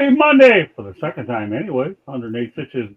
Happy Monday for the second time anyway. 108 Pitches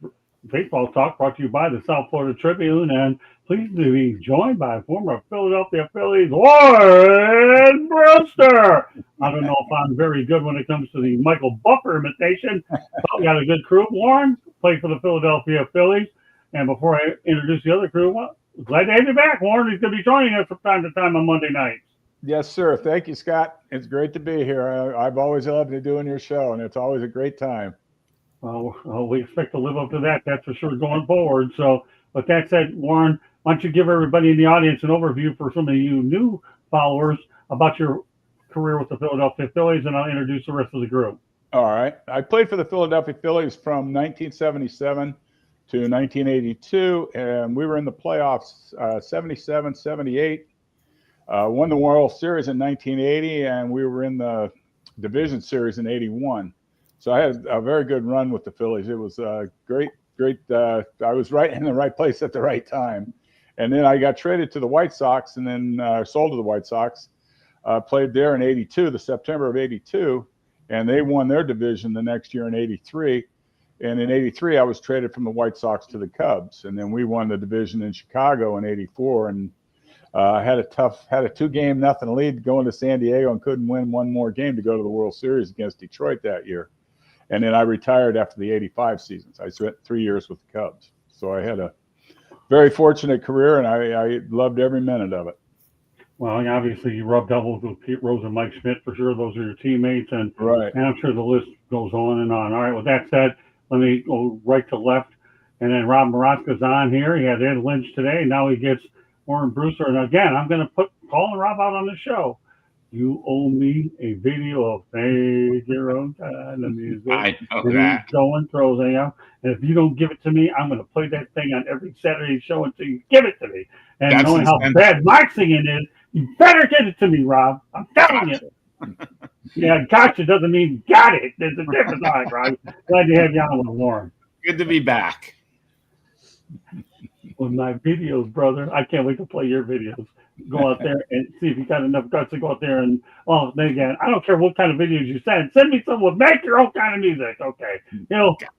Baseball Talk brought to you by the South Florida Tribune, and pleased to be joined by former Philadelphia Phillies Warren Brewster. I don't know if I'm very good when it comes to the Michael Buffer imitation, but we got a good crew. Warren played for the Philadelphia Phillies, and before I introduce the other crew, well, glad to have you back, Warren. He's going to be joining us from time to time on Monday nights. Yes, sir. Thank you, Scott. It's great to be here. I've always loved doing your show, and it's always a great time. Well, we expect to live up to that. That's for sure going forward. So, with that said, Warren, why don't you give everybody in the audience an overview for some of you new followers about your career with the Philadelphia Phillies, and I'll introduce the rest of the group. All right. I played for the Philadelphia Phillies from 1977 to 1982, and we were in the playoffs 77, 78. Won the World Series in 1980, and we were in the Division Series in 81. So I had a very good run with the Phillies. It was great. I was right in the right place at the right time. And then I got traded to the White Sox and then sold to the White Sox. Played there in 82, the September of 82, and they won their division the next year in 83. And in 83, I was traded from the White Sox to the Cubs. And then we won the division in Chicago in 84. And I had a 2-game nothing lead going to San Diego and couldn't win one more game to go to the World Series against Detroit that year. And then I retired after the 85 seasons. I spent 3 years with the Cubs. So I had a very fortunate career, and I loved every minute of it. Well, obviously you rubbed elbows with Pete Rose and Mike Schmidt for sure. Those are your teammates, and right. And I'm sure the list goes on and on. All right, with that said, let me go right to left. And then Rob Maraska's on here. He had Ed Lynch today. Now he gets Warren Brewster. And again, I'm going to put Paul and Rob out on the show. You owe me a video of Fade Your Own Time, the music. I know and that. He's going, throws it out. And if you don't give it to me, I'm going to play that thing on every Saturday show until you give it to me. And That's knowing how bad my singing is, you better give it to me, Rob. I'm telling you. Yeah, gotcha doesn't mean got it. There's a difference on it, Rob. Glad to have you on with Warren. Good to be back. With my videos, brother. I can't wait to play your videos. Go out there and see if you got enough guts to go out there and, then again, I don't care what kind of videos you send. Send me some with make your own kind of music. Okay.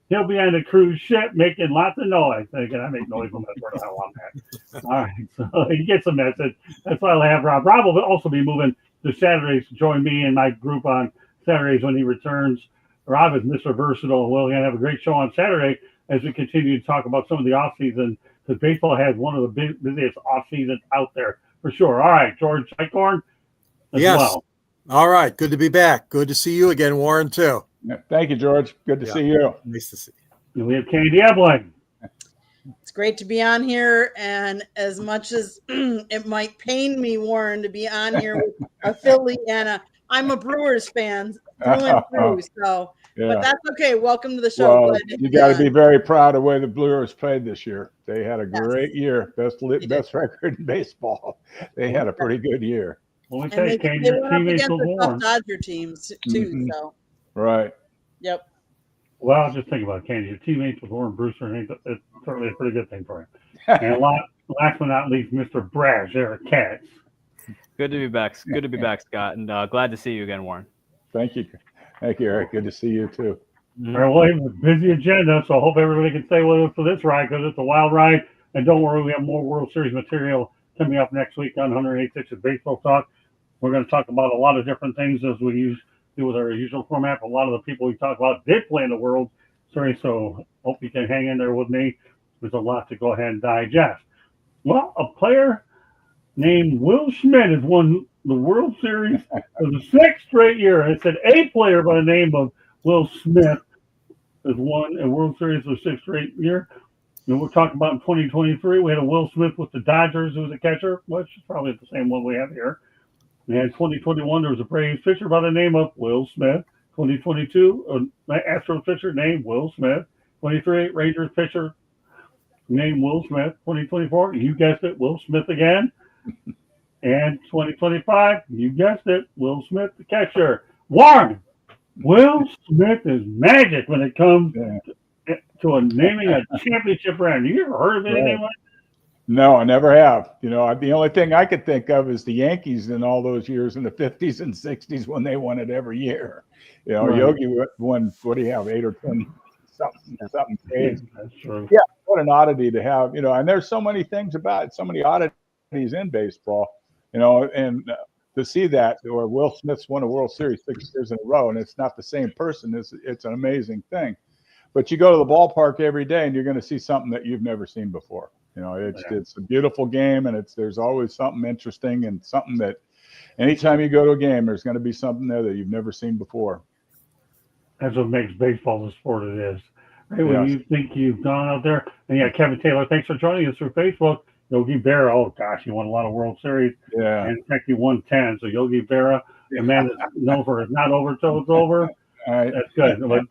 He'll be on a cruise ship making lots of noise. Thinking I make noise on that word. I don't want that. All right. So he gets a message. That's why I have Rob. Rob will also be moving to Saturdays to join me and my group on Saturdays when he returns. Rob is Mr. Versatile. We're going to have a great show on Saturday as we continue to talk about some of the off season, because baseball has one of the busiest off seasons out there. For sure. All right, George Sycorn as well. All right. Good to be back. Good to see you again, Warren, too. Yeah, thank you, George. Good to see you. Nice to see you. And we have Candy Ebling. It's great to be on here. And as much as it might pain me, Warren, to be on here with a Philly and I'm a Brewers fan through and through. So, yeah. But that's okay. Welcome to the show. Well, you got to be very proud of the way the Brewers played this year. They had a great year, best record in baseball. They had a pretty good year. Well, they went up against the tough Dodger teams too. Mm-hmm. So right. Yep. Well, just think about it, Candy. Your teammates with Warren Brewster, it's certainly a pretty good thing for you. And last but not least, Mr. Brash, Eric Katz. Good to be back. Good to be back, Scott, and glad to see you again, Warren. Thank you, Eric. Good to see you too. All right, well, we have a busy agenda, so I hope everybody can stay with us for this ride, because it's a wild ride. And don't worry, we have more World Series material coming up next week on 108 Pitches Baseball Talk. We're going to talk about a lot of different things as we do with our usual format. A lot of the people we talk about did play in the World Series, so hope you can hang in there with me. There's a lot to go ahead and digest. Well, a player named Will Schmidt has won the World Series for the 6th straight year. I said a player by the name of Will Smith has won a World Series for the 6th straight year. And we're talking about in 2023, we had a Will Smith with the Dodgers who was a catcher, which is probably the same one we have here. And in 2021, there was a Braves pitcher by the name of Will Smith. 2022, an Astros pitcher named Will Smith. 23, Rangers pitcher named Will Smith. 2024, you guessed it, Will Smith again. And 2025, you guessed it, Will Smith, the catcher. Warren, Will Smith is magic when it comes to naming a championship round. You ever heard of anything like No, I never have. The only thing I could think of is the Yankees in all those years in the 50s and 60s when they won it every year. Right. Yogi won, what do you have, 8 or 10, something crazy. That's true. Yeah, what an oddity to have, and there's so many things about it, so many oddities in baseball, and to see that, or Will Smith's won a World Series 6 years in a row, and it's not the same person, it's an amazing thing. But you go to the ballpark every day and you're going to see something that you've never seen before. It's a beautiful game, and there's always something interesting and something that anytime you go to a game, there's going to be something there that you've never seen before. That's what makes baseball the sport it is. Right? When Yes. you think you've gone out there, and yeah, Kevin Taylor, thanks for joining us through Facebook. Yogi Berra, oh gosh, he won a lot of World Series. Yeah. And in fact, he won 10. So Yogi Berra, the man that's known for it's not over till it's over. All right. That's good. But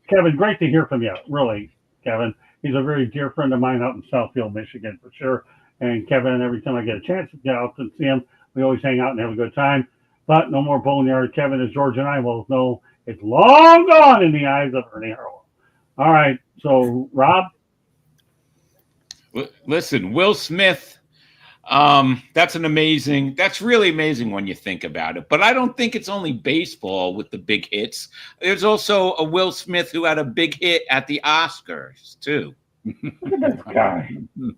Kevin, great to hear from you. Really, Kevin. He's a very dear friend of mine out in Southfield, Michigan, for sure. And Kevin, every time I get a chance to get out and see him, we always hang out and have a good time. But no more boneyard. Kevin, as George and I both know, it's long gone in the eyes of Ernie Harwell. All right. So, Rob? Listen, Will Smith, that's really amazing when you think about it. But I don't think it's only baseball with the big hits. There's also a Will Smith who had a big hit at the Oscars, too. Look at this guy.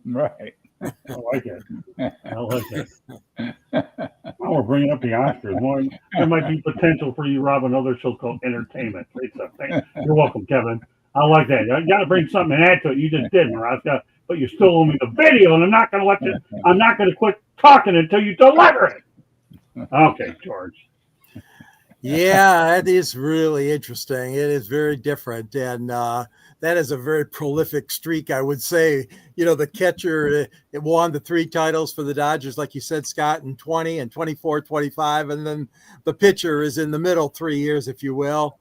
Right. I like it. Now we're bringing up the Oscars. More, there might be potential for you, Rob, another show called Entertainment. You're welcome, Kevin. I like that. You got to bring something and add to it. You just did, Maraska, but you still owe me the video, and I'm not going to let you. I'm not going to quit talking until you deliver it. Okay, George. Yeah, that is really interesting. It is very different, and that is a very prolific streak, I would say. The catcher it won the 3 titles for the Dodgers, like you said, Scott, in 20 and 24, 25, and then the pitcher is in the middle 3 years, if you will,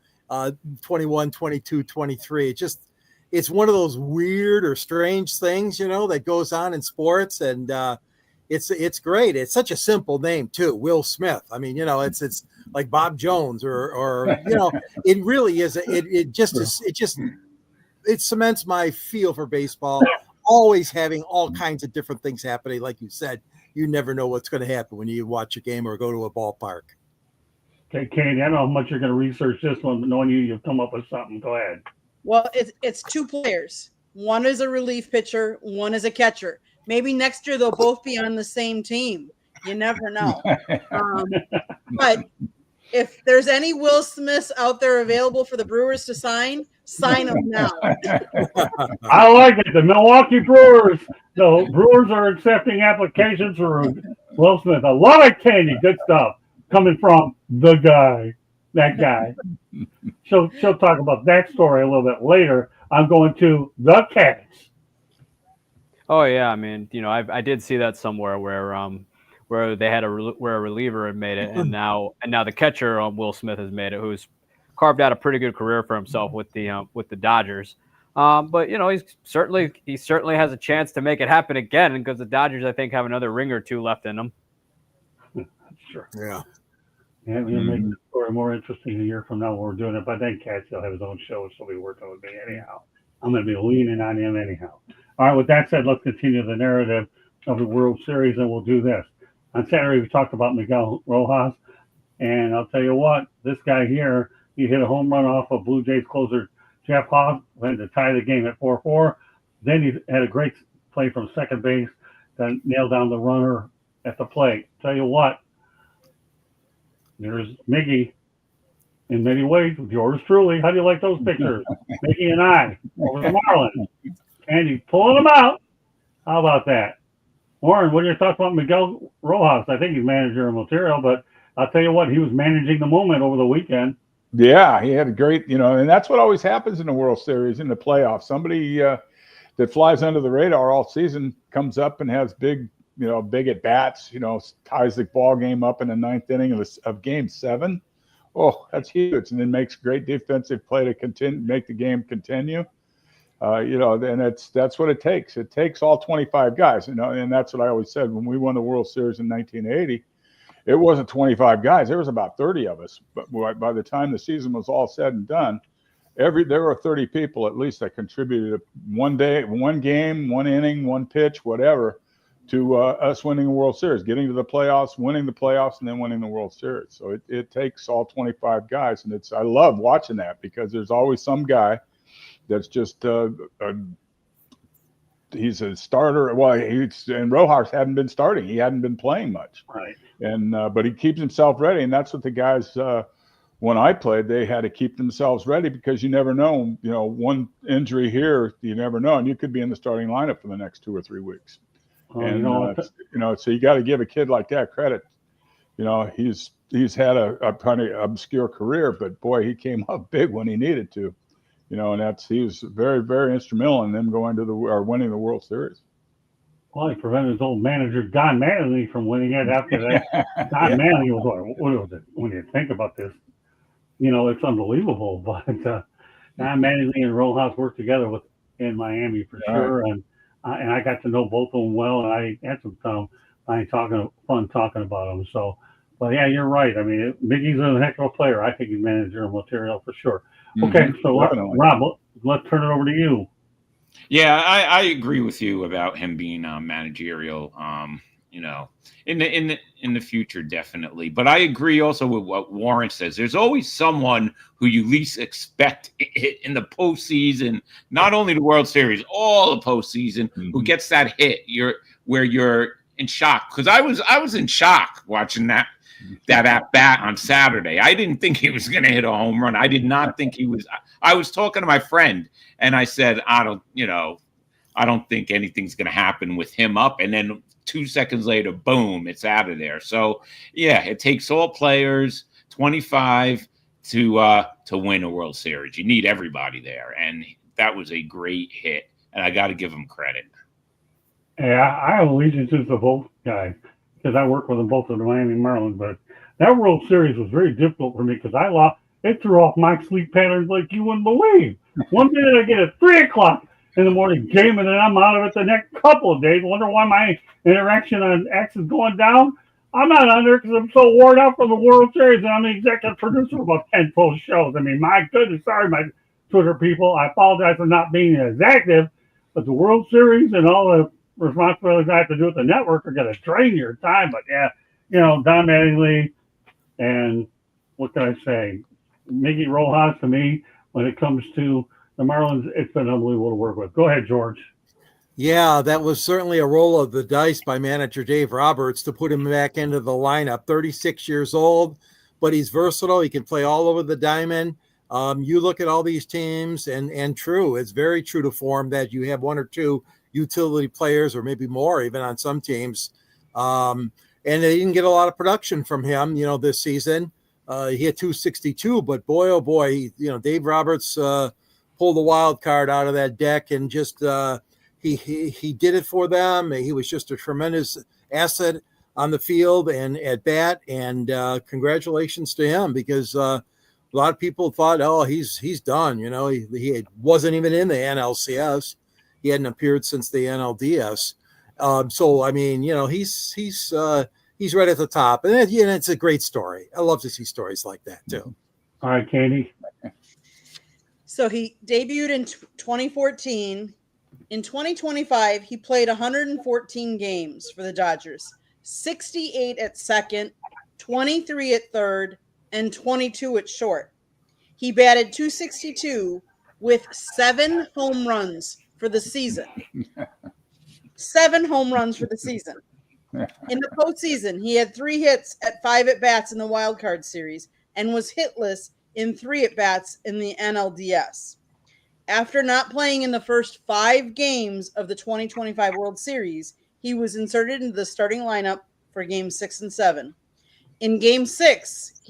21, 22, 23. It's one of those weird or strange things, that goes on in sports, and it's great. It's such a simple name too, Will Smith. I mean, it's like Bob Jones or it really is. It cements my feel for baseball. Always having all kinds of different things happening. Like you said, you never know what's going to happen when you watch a game or go to a ballpark. Okay, Katie, I don't know how much you're going to research this one, but knowing you've come up with something. Go ahead. Well, it's 2 players. One is a relief pitcher. One is a catcher. Maybe next year they'll both be on the same team. You never know. But if there's any Will Smiths out there available for the Brewers to sign them now. I like it. The Milwaukee Brewers. The Brewers are accepting applications for Will Smith. I love it, Candy. Good stuff coming from that guy. She'll talk about that story a little bit later. I'm going to the Cats. Oh yeah, I mean, I did see that somewhere where they had where a reliever had made it, and now the catcher Will Smith has made it, who's carved out a pretty good career for himself with the Dodgers. But he certainly has a chance to make it happen again, because the Dodgers, I think, have another ring or 2 left in them. Sure. Yeah. Yeah, we'll make the story more interesting a year from now when we're doing it. But then Cats will have his own show, so he'll be working with me anyhow. I'm going to be leaning on him anyhow. All right, with that said, let's continue the narrative of the World Series, and we'll do this. On Saturday, we talked about Miguel Rojas, and I'll tell you what, this guy here, he hit a home run off of Blue Jays closer Jeff Hoff to tie the game at 4-4. Then he had a great play from second base to nail down the runner at the plate. Tell you what, there's Miggy in many ways with yours truly. How do you like those pictures? Miggy and I over the Marlins. And he's pulling them out. How about that? Warren, what are your thoughts about Miguel Rojas? I think he's manager of material, but I'll tell you what, he was managing the moment over the weekend. Yeah, he had a great, and that's what always happens in the World Series, in the playoffs. Somebody that flies under the radar all season comes up and has big at bats, ties the ball game up in the 9th inning of Game 7. Oh, that's huge. And then makes great defensive play to make the game continue. And that's what it takes. It takes all 25 guys, and that's what I always said when we won the World Series in 1980. It wasn't 25 guys. There was about 30 of us. But by the time the season was all said and done, there were 30 people at least that contributed one day, one game, one inning, one pitch, whatever, to us winning the World Series, getting to the playoffs, winning the playoffs, and then winning the World Series. So it takes all 25 guys, and I love watching that because there's always some guy that's just he's a starter. Well, and Rojas hadn't been starting; he hadn't been playing much, Right. and but he keeps himself ready, and that's what the guys. When I played, they had to keep themselves ready because you never know. You know, one injury here, you never know, and you could be in the starting lineup for the next 2 or 3 weeks. And so you got to give a kid like that credit. You know, he's had a kind of obscure career, but boy, he came up big when he needed to. You know, and he was very, very instrumental in them going to winning the World Series. Well, he prevented his old manager Don Mattingly from winning it after that. Don Mattingly was what was it? When you think about this, you know, it's unbelievable. But Don Mattingly and Rojas worked together in Miami for sure, and I got to know both of them well, and I had some fun talking about them. So, but yeah, you're right. I mean, Mickey's a heck of a player. I think he's managerial material for sure. Okay, so Rob, let's turn it over to you. Yeah, I agree with you about him being managerial. You know, in the future, definitely. But I agree also with what Warren says. There's always someone who you least expect in the postseason, not only the World Series, all the postseason, who gets that hit. Where you're in shock, because I was in shock watching that at bat on Saturday. I didn't think he was going to hit a home run. I did not think he was. I was talking to my friend, and I said, I don't think anything's going to happen with him up. And then 2 seconds later, boom, it's out of there. So yeah, it takes all players 25 to win a World Series. You need everybody there, and that was a great hit, and I got to give him credit. Yeah, I have allegiances to both guys because I work with them both in the Miami Marlins. But that World Series was very difficult for me because I lost. It threw off my sleep patterns like you wouldn't believe. One minute I get a 3 o'clock in the morning game, and then I'm out of it the next couple of days. Wonder why my interaction on X is going down. I'm not on there because I'm so worn out from the World Series, and I'm the executive producer of about 10 post shows. I mean, my goodness, sorry, my Twitter people. I apologize for not being as active, but the World Series and all the responsibilities I have to do with the network are going to drain your time. But yeah, you know, Don Mattingly and what can I say? Mickey Rojas, to me, when it comes to the Marlins, it's been unbelievable to work with. Go ahead, George. Yeah, that was certainly a roll of the dice by manager Dave Roberts to put him back into the lineup. 36 years old, but he's versatile. He can play all over the diamond. You look at all these teams, and it's very true to form that you have 1 or 2 utility players, or maybe more, even on some teams. And they didn't get a lot of production from him, you know, this season. He had 262, but boy, oh boy, Dave Roberts pulled the wild card out of that deck, and just he did it for them. He was just a tremendous asset on the field and at bat, and congratulations to him, because a lot of people thought, oh, he's done. You know, he wasn't even in the NLCS. He hadn't appeared since the NLDS. So I mean, you know, he's right at the top, and it's a great story. I love to see stories like that too. All right, Katie. So he debuted in 2014. In 2025, he played 114 games for the Dodgers, 68 at second, 23 at third, and 22 at short. He batted .262 with 7 home runs for the season. 7 home runs for the season. In the postseason, he had 3 hits at 5 at-bats in the wild card series and was hitless in 3 at-bats in the NLDS. After not playing in the first 5 games of the 2025 World Series, he was inserted into the starting lineup for Games 6 and 7. In Game 6,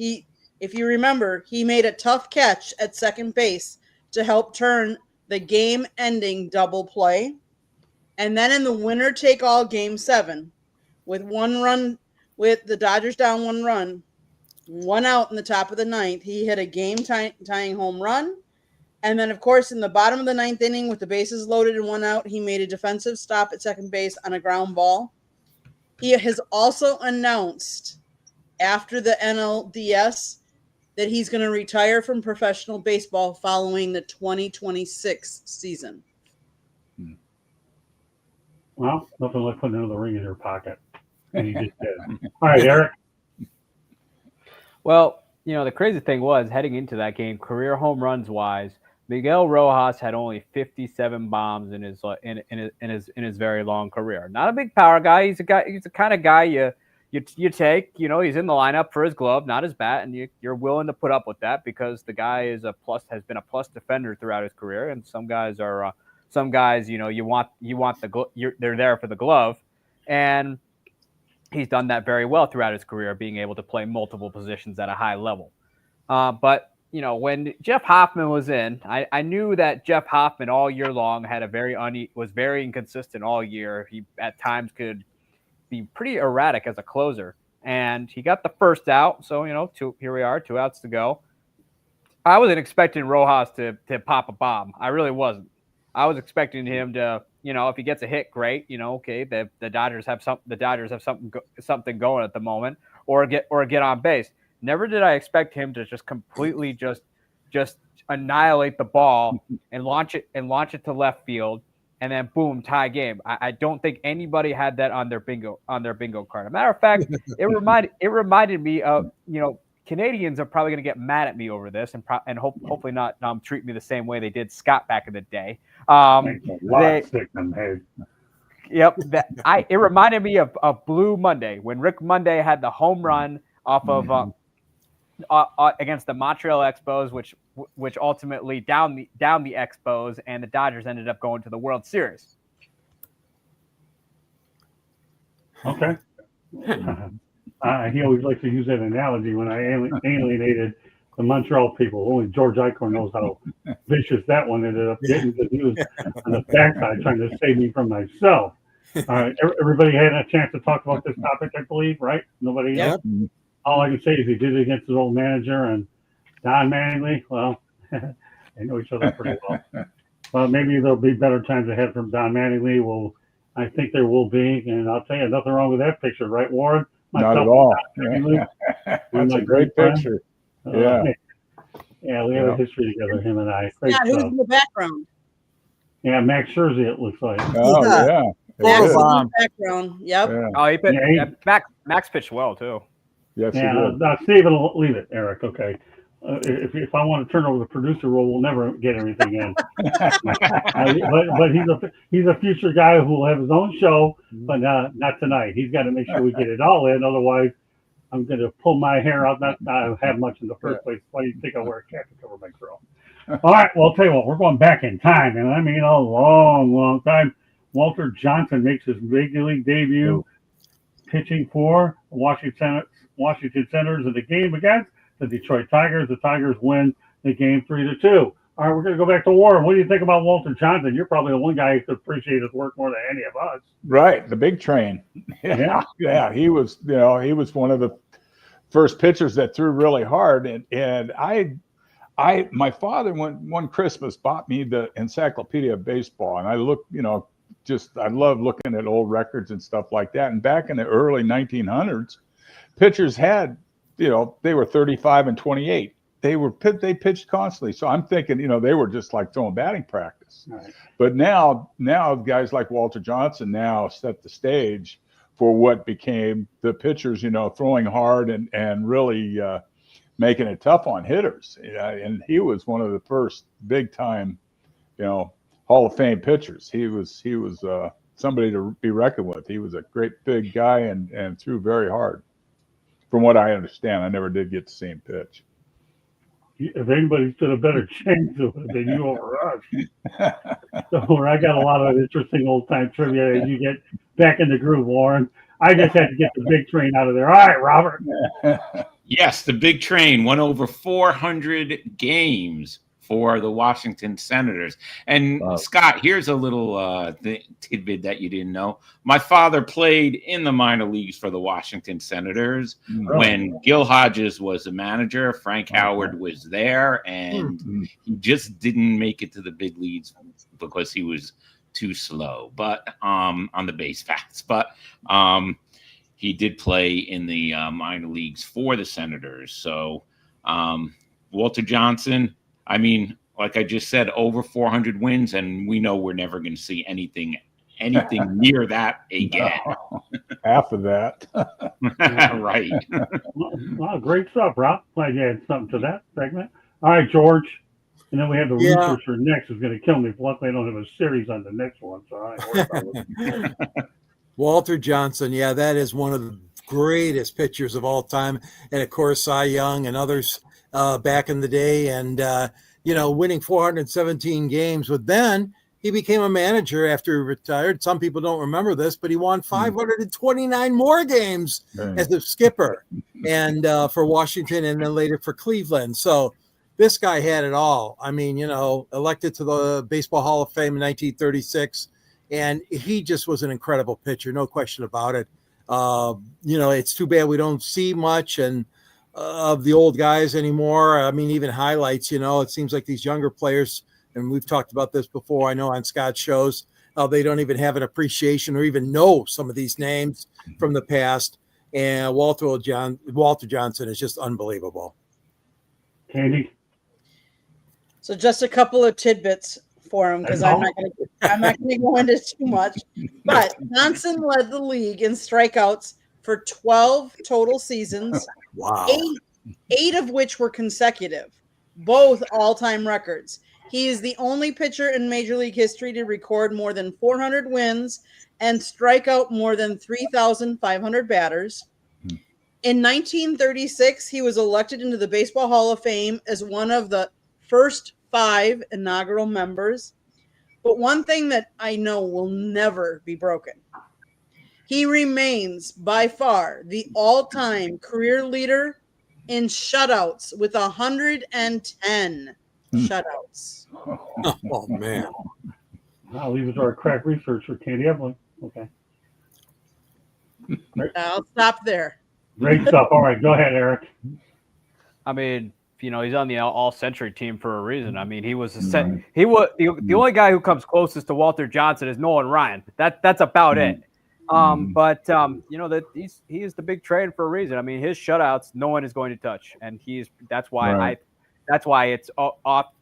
if you remember, he made a tough catch at second base to help turn the game-ending double play. And then in the winner-take-all Game 7, with the Dodgers down 1 run, 1 out in the top of the 9th, he hit a game-tying home run. And then, of course, in the bottom of the 9th inning, with the bases loaded and 1 out, he made a defensive stop at second base on a ground ball. He has also announced after the NLDS that he's going to retire from professional baseball following the 2026 season. Well, nothing like putting another ring in your pocket. And he just did. All right, Eric. Well, the crazy thing was heading into that game, career home runs wise, Miguel Rojas had only 57 bombs in his very long career. Not a big power guy. He's a guy. He's the kind of guy you take. He's in the lineup for his glove, not his bat, and you're willing to put up with that because the guy has been a plus defender throughout his career. And some guys are you want they're there for the glove, and he's done that very well throughout his career, being able to play multiple positions at a high level. But when Jeff Hoffman was in, I knew that Jeff Hoffman all year long was very inconsistent all year. He at times could be pretty erratic as a closer, and he got the first out. So here we are, 2 outs to go. I wasn't expecting Rojas to pop a bomb. I really wasn't. I was expecting him to, if he gets a hit, great. Okay, the Dodgers have something going at the moment, or get on base. Never did I expect him to just completely just annihilate the ball and launch it to left field, and then boom, tie game. I don't think anybody had that on their bingo card. As a matter of fact, it reminded me of Canadians are probably going to get mad at me over this, and hopefully not treat me the same way they did Scott back in the day. Yep, it reminded me of Blue Monday when Rick Monday had the home run off of against the Montreal Expos, which ultimately down the Expos, and the Dodgers ended up going to the World Series. Okay. He always likes to use that analogy when I alienated the Montreal people. Only George Eichhorn knows how vicious that one ended up getting, because he was on the backside trying to save me from myself. All right, everybody had a chance to talk about this topic, I believe, right? Nobody else? Yep. All I can say is he did it against his old manager, and Don Mattingly, well, they know each other pretty well. Well, maybe there'll be better times ahead from Don Mattingly. Well, I think there will be, and I'll tell you, nothing wrong with that picture, right, Warren? Not at all. That's a great picture. Yeah. Yeah, we have a history together, him and I. Yeah, who's in the background? Yeah, Max Scherzer, it looks like. Oh, yeah. Max in the background. Yep. Yeah. Oh, Max pitched well, too. Yes, yeah, Steven, leave it, Eric. Okay. If I want to turn over the producer role, we'll never get everything in. But he's a future guy who will have his own show, but not tonight. He's got to make sure we get it all in. Otherwise, I'm going to pull my hair out, not have much in the first place. Why do you think I wear a cap to cover my throat? All right, well, I'll tell you what, we're going back in time, and I mean a long, long time. Walter Johnson makes his major league debut pitching for Washington Senators in the game against the Detroit Tigers. The Tigers win the game 3-2. All right, we're going to go back to Warren. What do you think about Walter Johnson? You're probably the one guy who could appreciate his work more than any of us. Right, the big train. Yeah. He was, one of the first pitchers that threw really hard, and my father one Christmas bought me the Encyclopedia of Baseball, and I looked, I love looking at old records and stuff like that. And back in the early 1900s, pitchers had, they were 35 and 28. They pitched constantly. So I'm thinking, they were just like throwing batting practice. Right. But now guys like Walter Johnson now set the stage for what became the pitchers, throwing hard and really making it tough on hitters. And he was one of the first big time, Hall of Fame pitchers. He was somebody to be reckoned with. He was a great big guy and threw very hard. From what I understand, I never did get to see him pitch. If anybody stood a better chance than you over us. So I got a lot of interesting old time trivia as you get back in the groove, Warren. I just had to get the big train out of there. All right, Robert. Yes, the big train won over 400 games for the Washington Senators. And Scott, here's a little tidbit that you didn't know. My father played in the minor leagues for the Washington Senators when Gil Hodges was the manager. Frank Howard was there, and he just didn't make it to the big leagues because he was too slow, but on the base paths. But he did play in the minor leagues for the Senators. So Walter Johnson, I mean, like I just said, over 400 wins, and we know we're never going to see anything anything near that again. No, half of that. Right. Well, great stuff, Rob. Glad you had something to that segment. All right, George. And then we have the Yeah. researcher next who's going to kill me. Luckily, I don't have a series on the next one, so I ain't worried about it. Walter Johnson, yeah, that is one of the greatest pitchers of all time, and of course Cy Young and others back in the day, and winning 417 games. But then he became a manager after he retired. Some people don't remember this, but he won 529 more games as a skipper, and for Washington, and then later for Cleveland. So this guy had it all. I mean, elected to the Baseball Hall of Fame in 1936. And he just was an incredible pitcher, no question about it. It's too bad we don't see much of the old guys anymore. I mean, even highlights, it seems like these younger players, and we've talked about this before, I know on Scott's shows, they don't even have an appreciation or even know some of these names from the past. And Walter Johnson is just unbelievable. Candy? So just a couple of tidbits for him, because I'm not going to go into too much. But Johnson led the league in strikeouts for 12 total seasons. Wow. Eight of which were consecutive, both all-time records. He is the only pitcher in Major League history to record more than 400 wins and strike out more than 3,500 batters. In 1936, he was elected into the Baseball Hall of Fame as one of the first 5 inaugural members. But one thing that I know will never be broken: he remains by far the all-time career leader in shutouts with 110 shutouts. Oh, man. I'll leave it to our crack researcher, Candy Evelyn. Okay. I'll stop there. Great stuff. All right, go ahead, Eric. I mean, he's on the all-century team for a reason. I mean, he was the only guy who comes closest to Walter Johnson is Nolan Ryan. That's about it. That he is the big trade for a reason. I mean, his shutouts, no one is going to touch, and that's why it's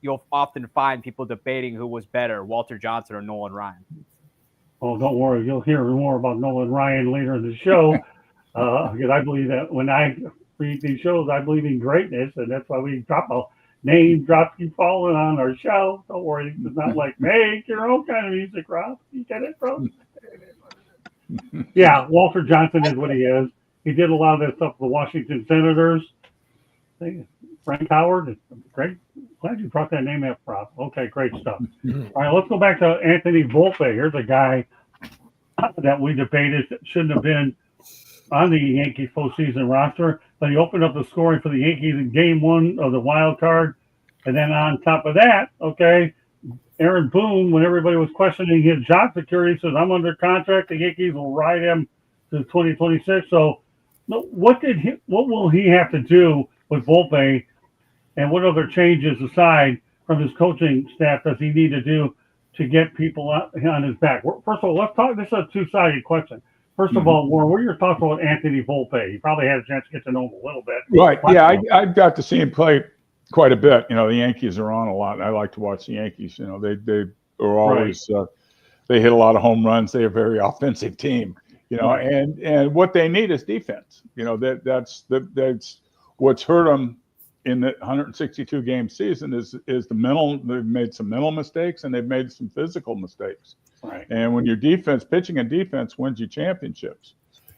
you'll often find people debating who was better, Walter Johnson or Nolan Ryan. Oh, don't worry, you'll hear more about Nolan Ryan later in the show, because I believe that when I read these shows, I believe in greatness, and that's why we drop a name drops keep falling on our show. Don't worry, it's not like make your own kind of music, Rob. You get it, bro? Yeah, Walter Johnson is what he is. He did a lot of that stuff for the Washington Senators. Frank Howard, great. Glad you brought that name up, Rob. Okay, great stuff. All right, let's go back to Anthony Volpe. Here's a guy that we debated shouldn't have been on the Yankees postseason roster, but he opened up the scoring for the Yankees in Game 1 of the wild card. And then on top of that, Aaron Boone, when everybody was questioning his job security, says, I'm under contract. The Yankees will ride him to 2026. So what will he have to do with Volpe, and what other changes aside from his coaching staff does he need to do to get people on his back? First of all, let's talk. This is a two-sided question. First of all, Warren, what are your thoughts about Anthony Volpe? You probably had a chance to get to know him a little bit. Right. Yeah, I got to see him play quite a bit. The Yankees are on a lot, and I like to watch the Yankees. They are always they hit a lot of home runs. They're a very offensive team. And what they need is defense. That's what's hurt them in the 162 game season is the mental. They've made some mental mistakes and they've made some physical mistakes. Right. And when your pitching and defense wins you championships,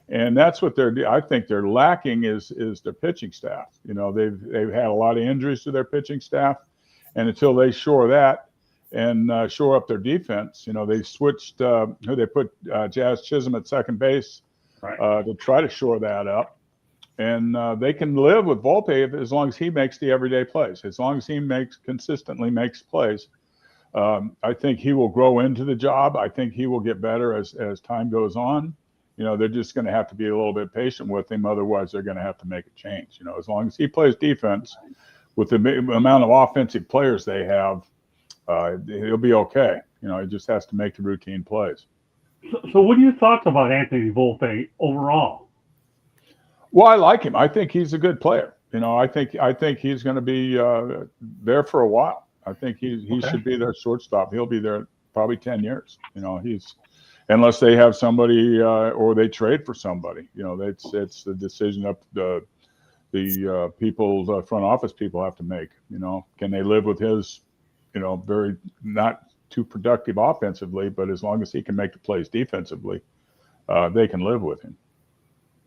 and that's what I think they're lacking is their pitching staff. They've had a lot of injuries to their pitching staff, and until they shore that and shore up their defense, they switched they put Jazz Chisholm at second base to try to shore that up. And they can live with Volpe as long as he makes the everyday plays, as long as he consistently makes plays. I think he will grow into the job. I think he will get better as time goes on. They're just going to have to be a little bit patient with him. Otherwise, they're going to have to make a change. As long as he plays defense with the amount of offensive players they have, he'll be okay. He just has to make the routine plays. So what are your thoughts about Anthony Volpe overall? Well, I like him. I think he's a good player. I think he's going to be there for a while. I think he should be their shortstop. He'll be there probably 10 years. unless they have somebody or they trade for somebody. It's the decision up the people, the front office people have to make. Can they live with his, very not too productive offensively, but as long as he can make the plays defensively, they can live with him.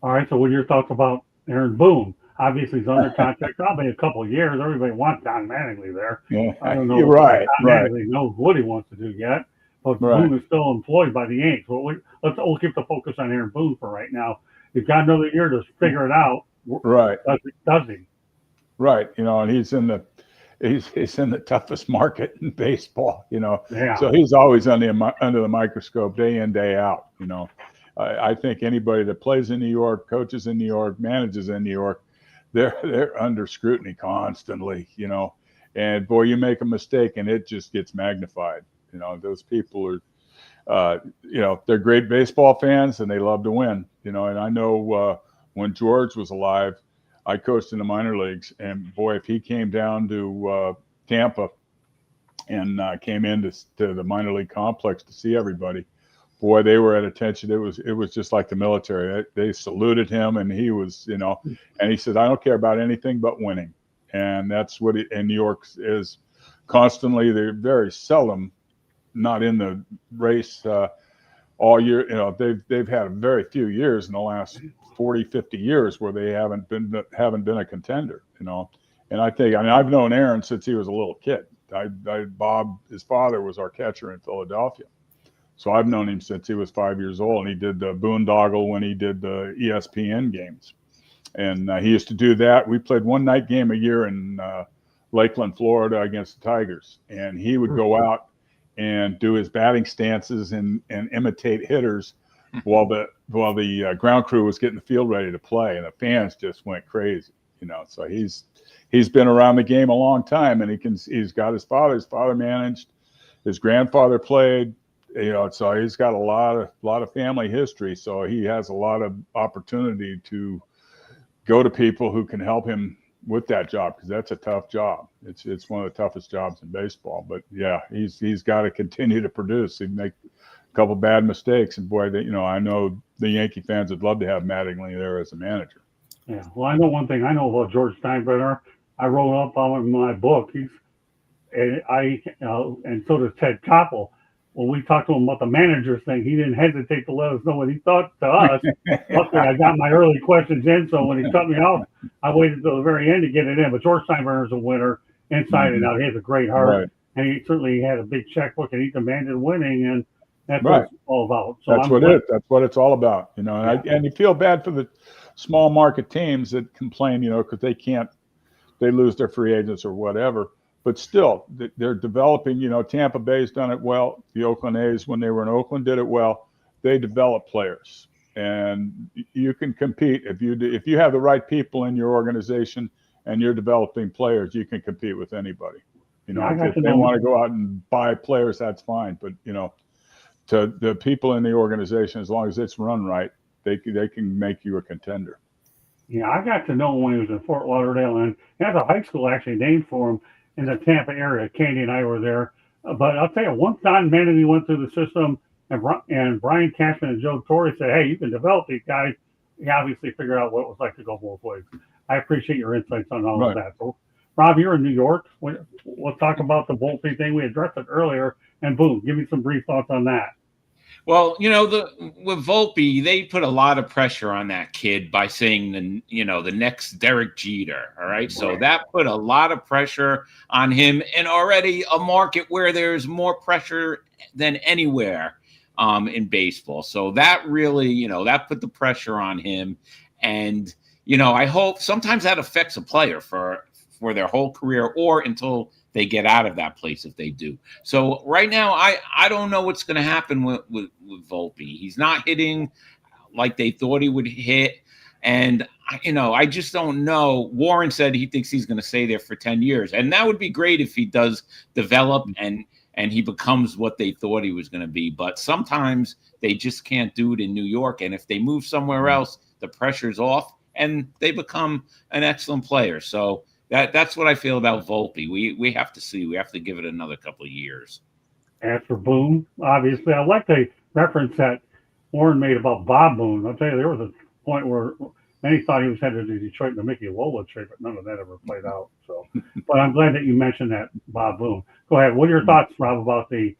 All right. So what are your thoughts about Aaron Boone? Obviously, he's under contract probably a couple of years. Everybody wants Don Mattingly there. Yeah, I don't know. You're right. Don Mattingly knows what he wants to do yet, but Boone is still employed by the Yankees. Well, we'll keep the focus on Aaron Boone for right now. He's got another year to figure it out. Right. Does he? Right. And he's in the toughest market in baseball. Yeah. So he's always under the microscope day in, day out. I think anybody that plays in New York, coaches in New York, manages in New York, they're under scrutiny constantly. And boy, you make a mistake and it just gets magnified. Those people are, they're great baseball fans and they love to win. And I know when George was alive, I coached in the minor leagues, and boy, if he came down to Tampa and came into the minor league complex to see everybody, boy, they were at attention. It was just like the military. They saluted him, and he was, and he said, "I don't care about anything but winning," and that's what in New York is constantly. They're very seldom not in the race all year. They've had very few years in the last 40, 50 years where they haven't been a contender. And I think, I've known Aaron since he was a little kid. Bob, his father, was our catcher in Philadelphia. So I've known him since he was 5 years old, and he did the boondoggle when he did the ESPN games. And he used to do that. We played one night game a year in Lakeland, Florida against the Tigers. And he would go out and do his batting stances and imitate hitters while the ground crew was getting the field ready to play. And the fans just went crazy, So he's been around the game a long time, and he's got his father managed, his grandfather played. So he's got a lot of family history. So he has a lot of opportunity to go to people who can help him with that job, because that's a tough job. It's one of the toughest jobs in baseball. But yeah, he's got to continue to produce. He'd make a couple bad mistakes, and boy, I know the Yankee fans would love to have Mattingly there as a manager. Yeah. Well, I know one thing I know about George Steinbrenner. I wrote up on him in my book. And so does Ted Koppel. When we talked to him about the manager thing, he didn't hesitate to let us know what he thought to us. Luckily, I got my early questions in, so when he cut me off, I waited until the very end to get it in. But George Steinbrenner's a winner inside and out. He has a great heart, and he certainly had a big checkbook, and he demanded winning, and that's what it's all about. So that's what it's all about, And you feel bad for the small market teams that complain, because they lose their free agents or whatever. But still, they're developing. Tampa Bay's done it well. The Oakland A's, when they were in Oakland, did it well. They develop players, and you can compete if you have the right people in your organization and you're developing players. You can compete with anybody. If they want to go out and buy players, that's fine. But to the people in the organization, as long as it's run right, they can make you a contender. Yeah, I got to know him when he was in Fort Lauderdale, and he has a high school actually named for him in the Tampa area. Candy and I were there. But I'll tell you, once Don Mattingly went through the system and Brian Cashman and Joe Torre said, hey, you can develop these guys, he obviously figured out what it was like to go both ways. I appreciate your insights on all of that. So, Rob, you're in New York. We'll talk about the Volpe thing. We addressed it earlier. And boom, give me some brief thoughts on that. Well, with Volpe, they put a lot of pressure on that kid by saying the next Derek Jeter. All right. So that put a lot of pressure on him, and already a market where there's more pressure than anywhere in baseball. So that really, that put the pressure on him. And, I hope sometimes that affects a player for their whole career or until they get out of that place if they do. So right now, I don't know what's going to happen with Volpe. He's not hitting like they thought he would hit. And, I just don't know. Warren said he thinks he's going to stay there for 10 years. And that would be great if he does develop and he becomes what they thought he was going to be. But sometimes they just can't do it in New York. And if they move somewhere else, the pressure's off and they become an excellent player. So that's what I feel about Volpe. We have to see. We have to give it another couple of years. As for Boone, obviously, I like the reference that Warren made about Bob Boone. I'll tell you, there was a point where many thought he was headed to Detroit to Mickey Lola trade, but none of that ever played out. So, but I'm glad that you mentioned that Bob Boone. Go ahead. What are your thoughts, Rob, about the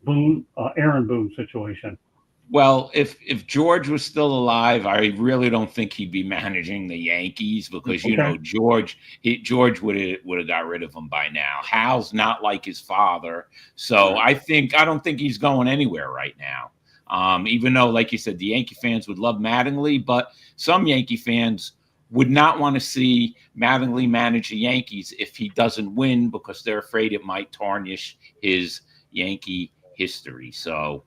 Boone, Aaron Boone situation? Well, if George was still alive, I really don't think he'd be managing the Yankees because George would have got rid of him by now. Hal's not like his father, so I don't think he's going anywhere right now. Even though, like you said, the Yankee fans would love Mattingly, but some Yankee fans would not want to see Mattingly manage the Yankees if he doesn't win because they're afraid it might tarnish his Yankee history. So,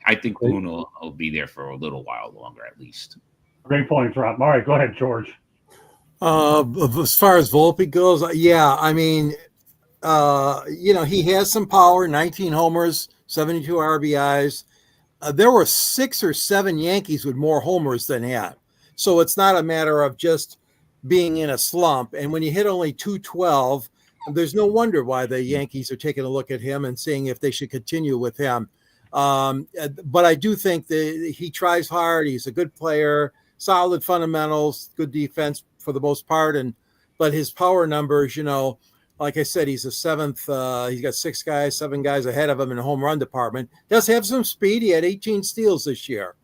I think Boone will be there for a little while longer, at least. Great points, Rob. All right, go ahead, George. As far as Volpe goes, yeah, I mean, he has some power, 19 homers, 72 RBIs. There were 6 or 7 Yankees with more homers than him. So it's not a matter of just being in a slump. And when you hit only 212, there's no wonder why the Yankees are taking a look at him and seeing if they should continue with him. But I do think that he tries hard. He's a good player, solid fundamentals, good defense for the most part. But his power numbers, like I said, he's a 7th. He's got 7 guys ahead of him in the home run department. Does have some speed. He had 18 steals this year.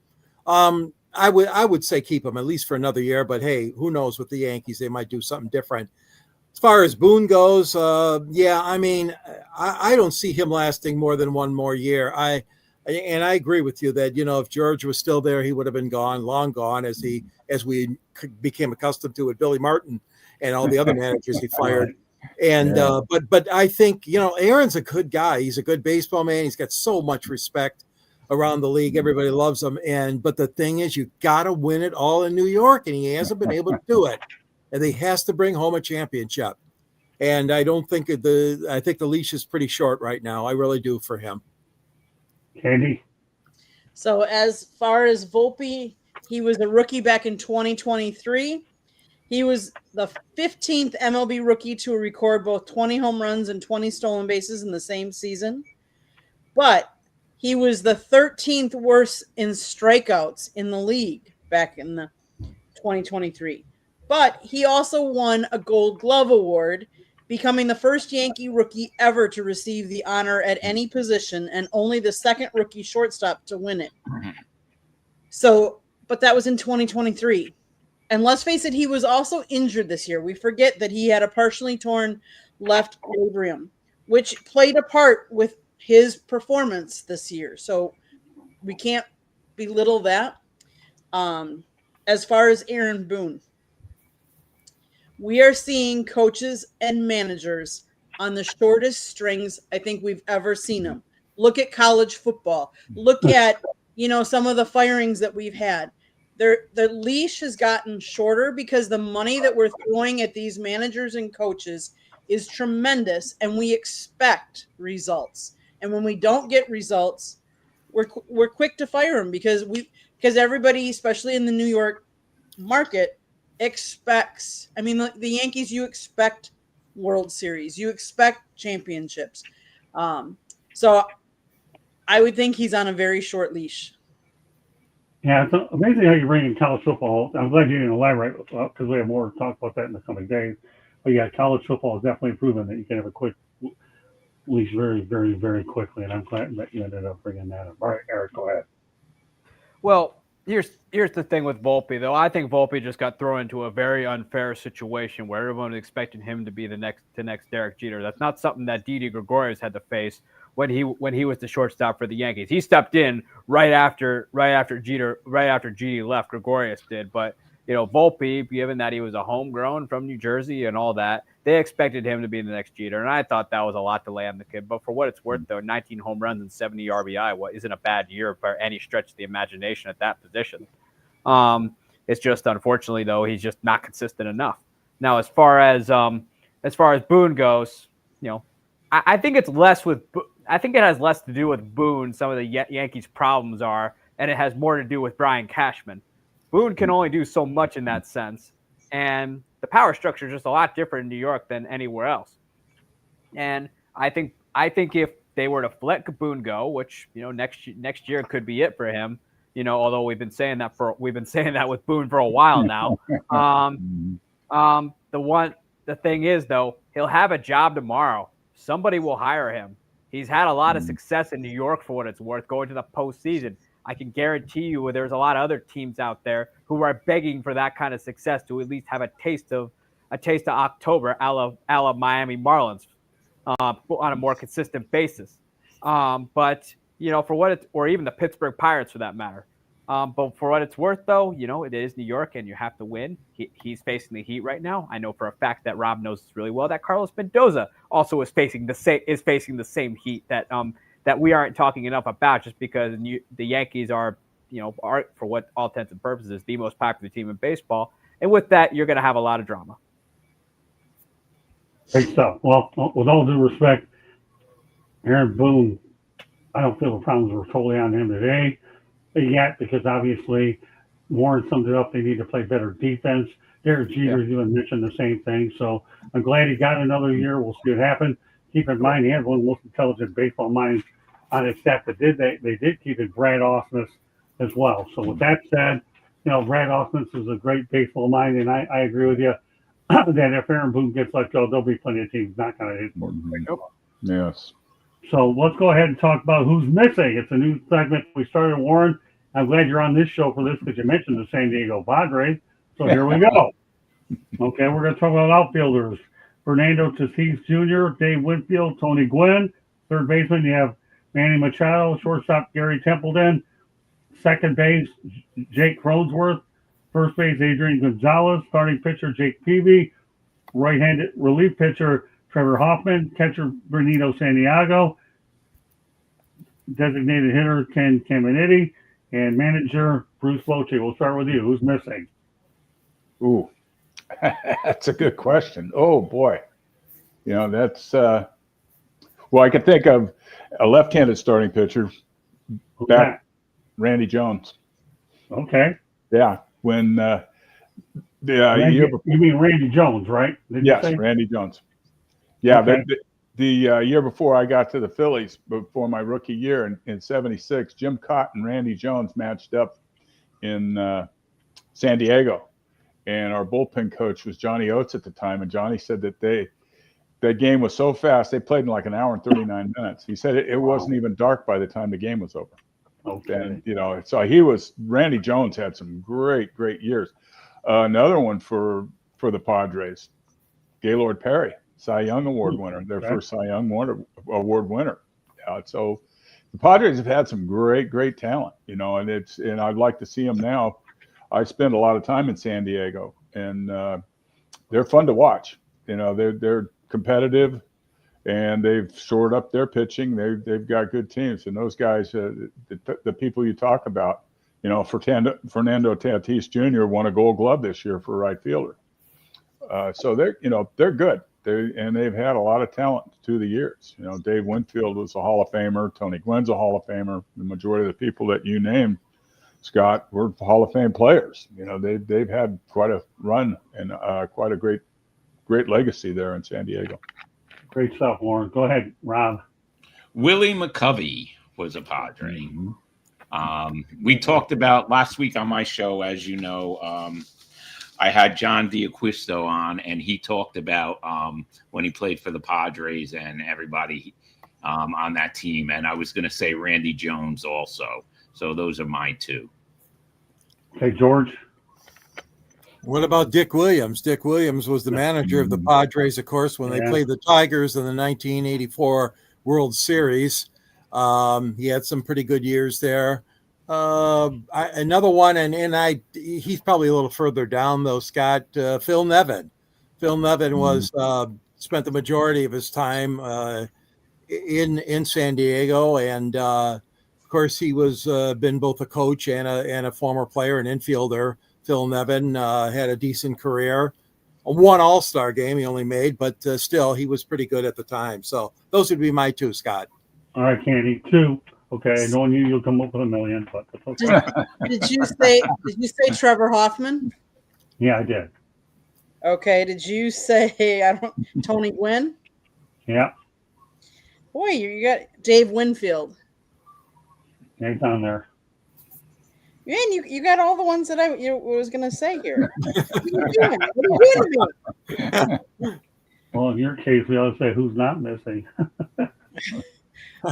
I would say keep him at least for another year. But hey, who knows with the Yankees? They might do something different. As far as Boone goes, I mean, I don't see him lasting more than one more year. I agree with you that, if George was still there, he would have been long gone, as we became accustomed to with Billy Martin and all the other managers he fired. And but I think, Aaron's a good guy. He's a good baseball man. He's got so much respect around the league. Everybody loves him. But the thing is, you got to win it all in New York, and he hasn't been able to do it. And he has to bring home a championship. And I don't think I think the leash is pretty short right now. I really do for him. Candy. So as far as Volpe, he was a rookie back in 2023. He was the 15th MLB rookie to record both 20 home runs and 20 stolen bases in the same season. But he was the 13th worst in strikeouts in the league back in the 2023. But he also won a Gold Glove Award, becoming the first Yankee rookie ever to receive the honor at any position and only the second rookie shortstop to win it. So, but that was in 2023. And let's face it, he was also injured this year. We forget that he had a partially torn left labrum, which played a part with his performance this year. So we can't belittle that. As far as Aaron Boone, we are seeing coaches and managers on the shortest strings I think we've ever seen them. Look at college football. Look at, some of the firings that we've had. The leash has gotten shorter because the money that we're throwing at these managers and coaches is tremendous, and we expect results. And when we don't get results, we're quick to fire them because everybody, especially in the New York market, expects. I mean, the Yankees, you expect World Series, you expect championships. So I would think he's on a very short leash. Yeah, it's amazing how you bring in college football. I'm glad you didn't elaborate because we have more to talk about that in the coming days. But yeah, college football is definitely proven that you can have a quick leash very, very, very quickly. And I'm glad that you ended up bringing that up. All right, Eric, go ahead. Well, here's the thing with Volpe, though. I think Volpe just got thrown into a very unfair situation where everyone was expecting him to be the next Derek Jeter. That's not something that Didi Gregorius had to face when he was the shortstop for the Yankees. He stepped in right after Didi left. Gregorius did, but Volpe, given that he was a homegrown from New Jersey and all that, they expected him to be the next Jeter, and I thought that was a lot to lay on the kid. But for what it's worth, though, 19 home runs and 70 RBI, what isn't a bad year by any stretch of the imagination at that position. It's just, unfortunately, though, he's just not consistent enough. Now, as far as Boone goes, I think it has less to do with Boone. Some of the Yankees' problems are, and it has more to do with Brian Cashman. Boone can only do so much in that sense, and the power structure is just a lot different in New York than anywhere else. And I think if they were to let Boone go, which next year could be it for him. Although we've been saying that with Boone for a while now. The thing is though, he'll have a job tomorrow. Somebody will hire him. He's had a lot of success in New York for what it's worth, going to the postseason. I can guarantee you there's a lot of other teams out there who are begging for that kind of success to at least have a taste of October, a la Miami Marlins, on a more consistent basis. But for what it's, or even the Pittsburgh Pirates for that matter. But for what it's worth, though, it is New York, and you have to win. He's facing the Heat right now. I know for a fact that Rob knows this really well, that Carlos Mendoza also is facing the same Heat that we aren't talking enough about, just because the Yankees are for what all intents and purposes the most popular team in baseball. And with that, you're going to have a lot of drama. Great stuff. Well, with all due respect, Aaron Boone, I don't feel the problems were totally on him today yet, because obviously Warren summed it up. They need to play better defense. Derek Jeter's even mentioned the same thing. So I'm glad he got another year. We'll see what happens. Keep in mind, he had one of the most intelligent baseball minds on his staff that they did keep it, Brad Ausmus, as well. So with that said, Brad Ausmus is a great baseball mind, and I agree with you that if Aaron Boone gets let go, there'll be plenty of teams knocking on his door. Yes. So let's go ahead and talk about who's missing. It's a new segment we started, Warren. I'm glad you're on this show for this, because you mentioned the San Diego Padres. So here we go. Okay, we're going to talk about outfielders. Fernando Tatis Jr., Dave Winfield, Tony Gwynn. Third baseman, you have Manny Machado. Shortstop, Gary Templeton. Second base, Jake Cronenworth. First base, Adrian Gonzalez. Starting pitcher, Jake Peavy. Right-handed relief pitcher, Trevor Hoffman. Catcher, Benito Santiago. Designated hitter, Ken Caminiti. And manager, Bruce Bochy. We'll start with you. Who's missing? Ooh, that's a good question. Oh, boy. That's well, I could think of a left-handed starting pitcher, Randy Jones. Okay. Yeah. When you mean Randy Jones, right? Yes, Randy Jones. Yeah, okay. The year before I got to the Phillies, before my rookie year in '76, Jim Cott and Randy Jones matched up in San Diego, and our bullpen coach was Johnny Oates at the time, and Johnny said that that game was so fast, they played in like an hour and 39 minutes. He said it wasn't even dark by the time the game was over. Okay. And so Randy Jones had some great years. Another one for the Padres, Gaylord Perry, Cy Young Award winner, their first Cy Young Award winner. So the Padres have had some great talent, and I'd like to see them now. I spend a lot of time in San Diego, and they're fun to watch. They're competitive, and they've shored up their pitching. They've got good teams, and those guys, the people you talk about, Fernando Tatis Jr. won a Gold Glove this year for right fielder. So they're good. They've had a lot of talent through the years. Dave Winfield was a Hall of Famer. Tony Gwynn's a Hall of Famer. The majority of the people that you named, Scott, were Hall of Fame players. They've had quite a run and quite a great legacy there in San Diego. Great stuff, Warren. Go ahead, Rob. Willie McCovey was a Padre. We talked about last week on my show, as you know, I had John D'Acquisto on, and he talked about when he played for the Padres and everybody on that team. And I was going to say Randy Jones also. So those are my two. Okay, George. What about Dick Williams? Dick Williams was the manager of the Padres, of course, when they played the Tigers in the 1984 World Series. He had some pretty good years there. Another one, and he's probably a little further down though, Scott. Phil Nevin. Phil Nevin was spent the majority of his time in San Diego, and of course he was been both a coach and a former player, an infielder. Phil Nevin had a decent career. One All-Star game he only made, but still he was pretty good at the time. So those would be my two, Scott. All right, Candy. Two. Okay, knowing you'll come up with a million, but that's okay. Did you say Trevor Hoffman? Yeah, I did. Okay. Did you say Tony Gwynn? Yeah. Boy, you got Dave Winfield. He's on there. Man, you got all the ones that I was going to say here. What are you doing? What are you doing to me? Well, in your case, we ought to say who's not missing.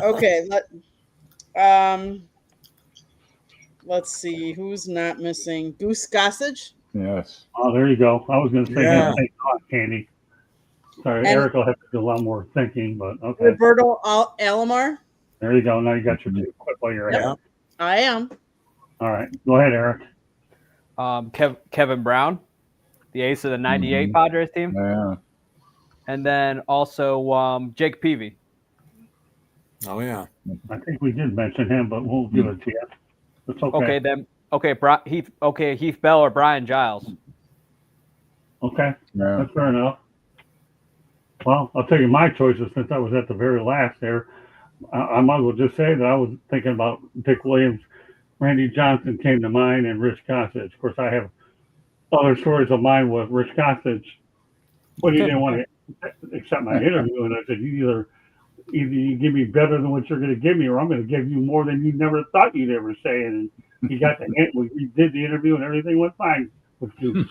Okay, let's see who's not missing. Goose Gossage. Yes. Oh, there you go. I was going to say Yeah. Candy. Sorry, And- Eric will have to do a lot more thinking, but okay. Roberto Alomar. There you go. Now you got your two quick while you're ahead. Yeah. I am. All right. Go ahead, Eric. Kevin Brown, the ace of the '98 Padres team, Yeah. and then also Jake Peavy. Oh yeah. I think we did mention him, but we'll give it to you. It's okay. Heath Bell or Brian Giles. Okay. Yeah. That's fair enough. Well, I'll tell you my choices since I was at the very last there. I might as well just say that I was thinking about Dick Williams, Randy Johnson came to mind, and Rich Gossage. Of course, I have other stories of mine with Rich Gossage, but he didn't want to accept my interview, and I said, either you give me better than what you're going to give me, or I'm going to give you more than you never thought you'd ever say. And he got the hint. We did the interview, and everything went fine with Goose.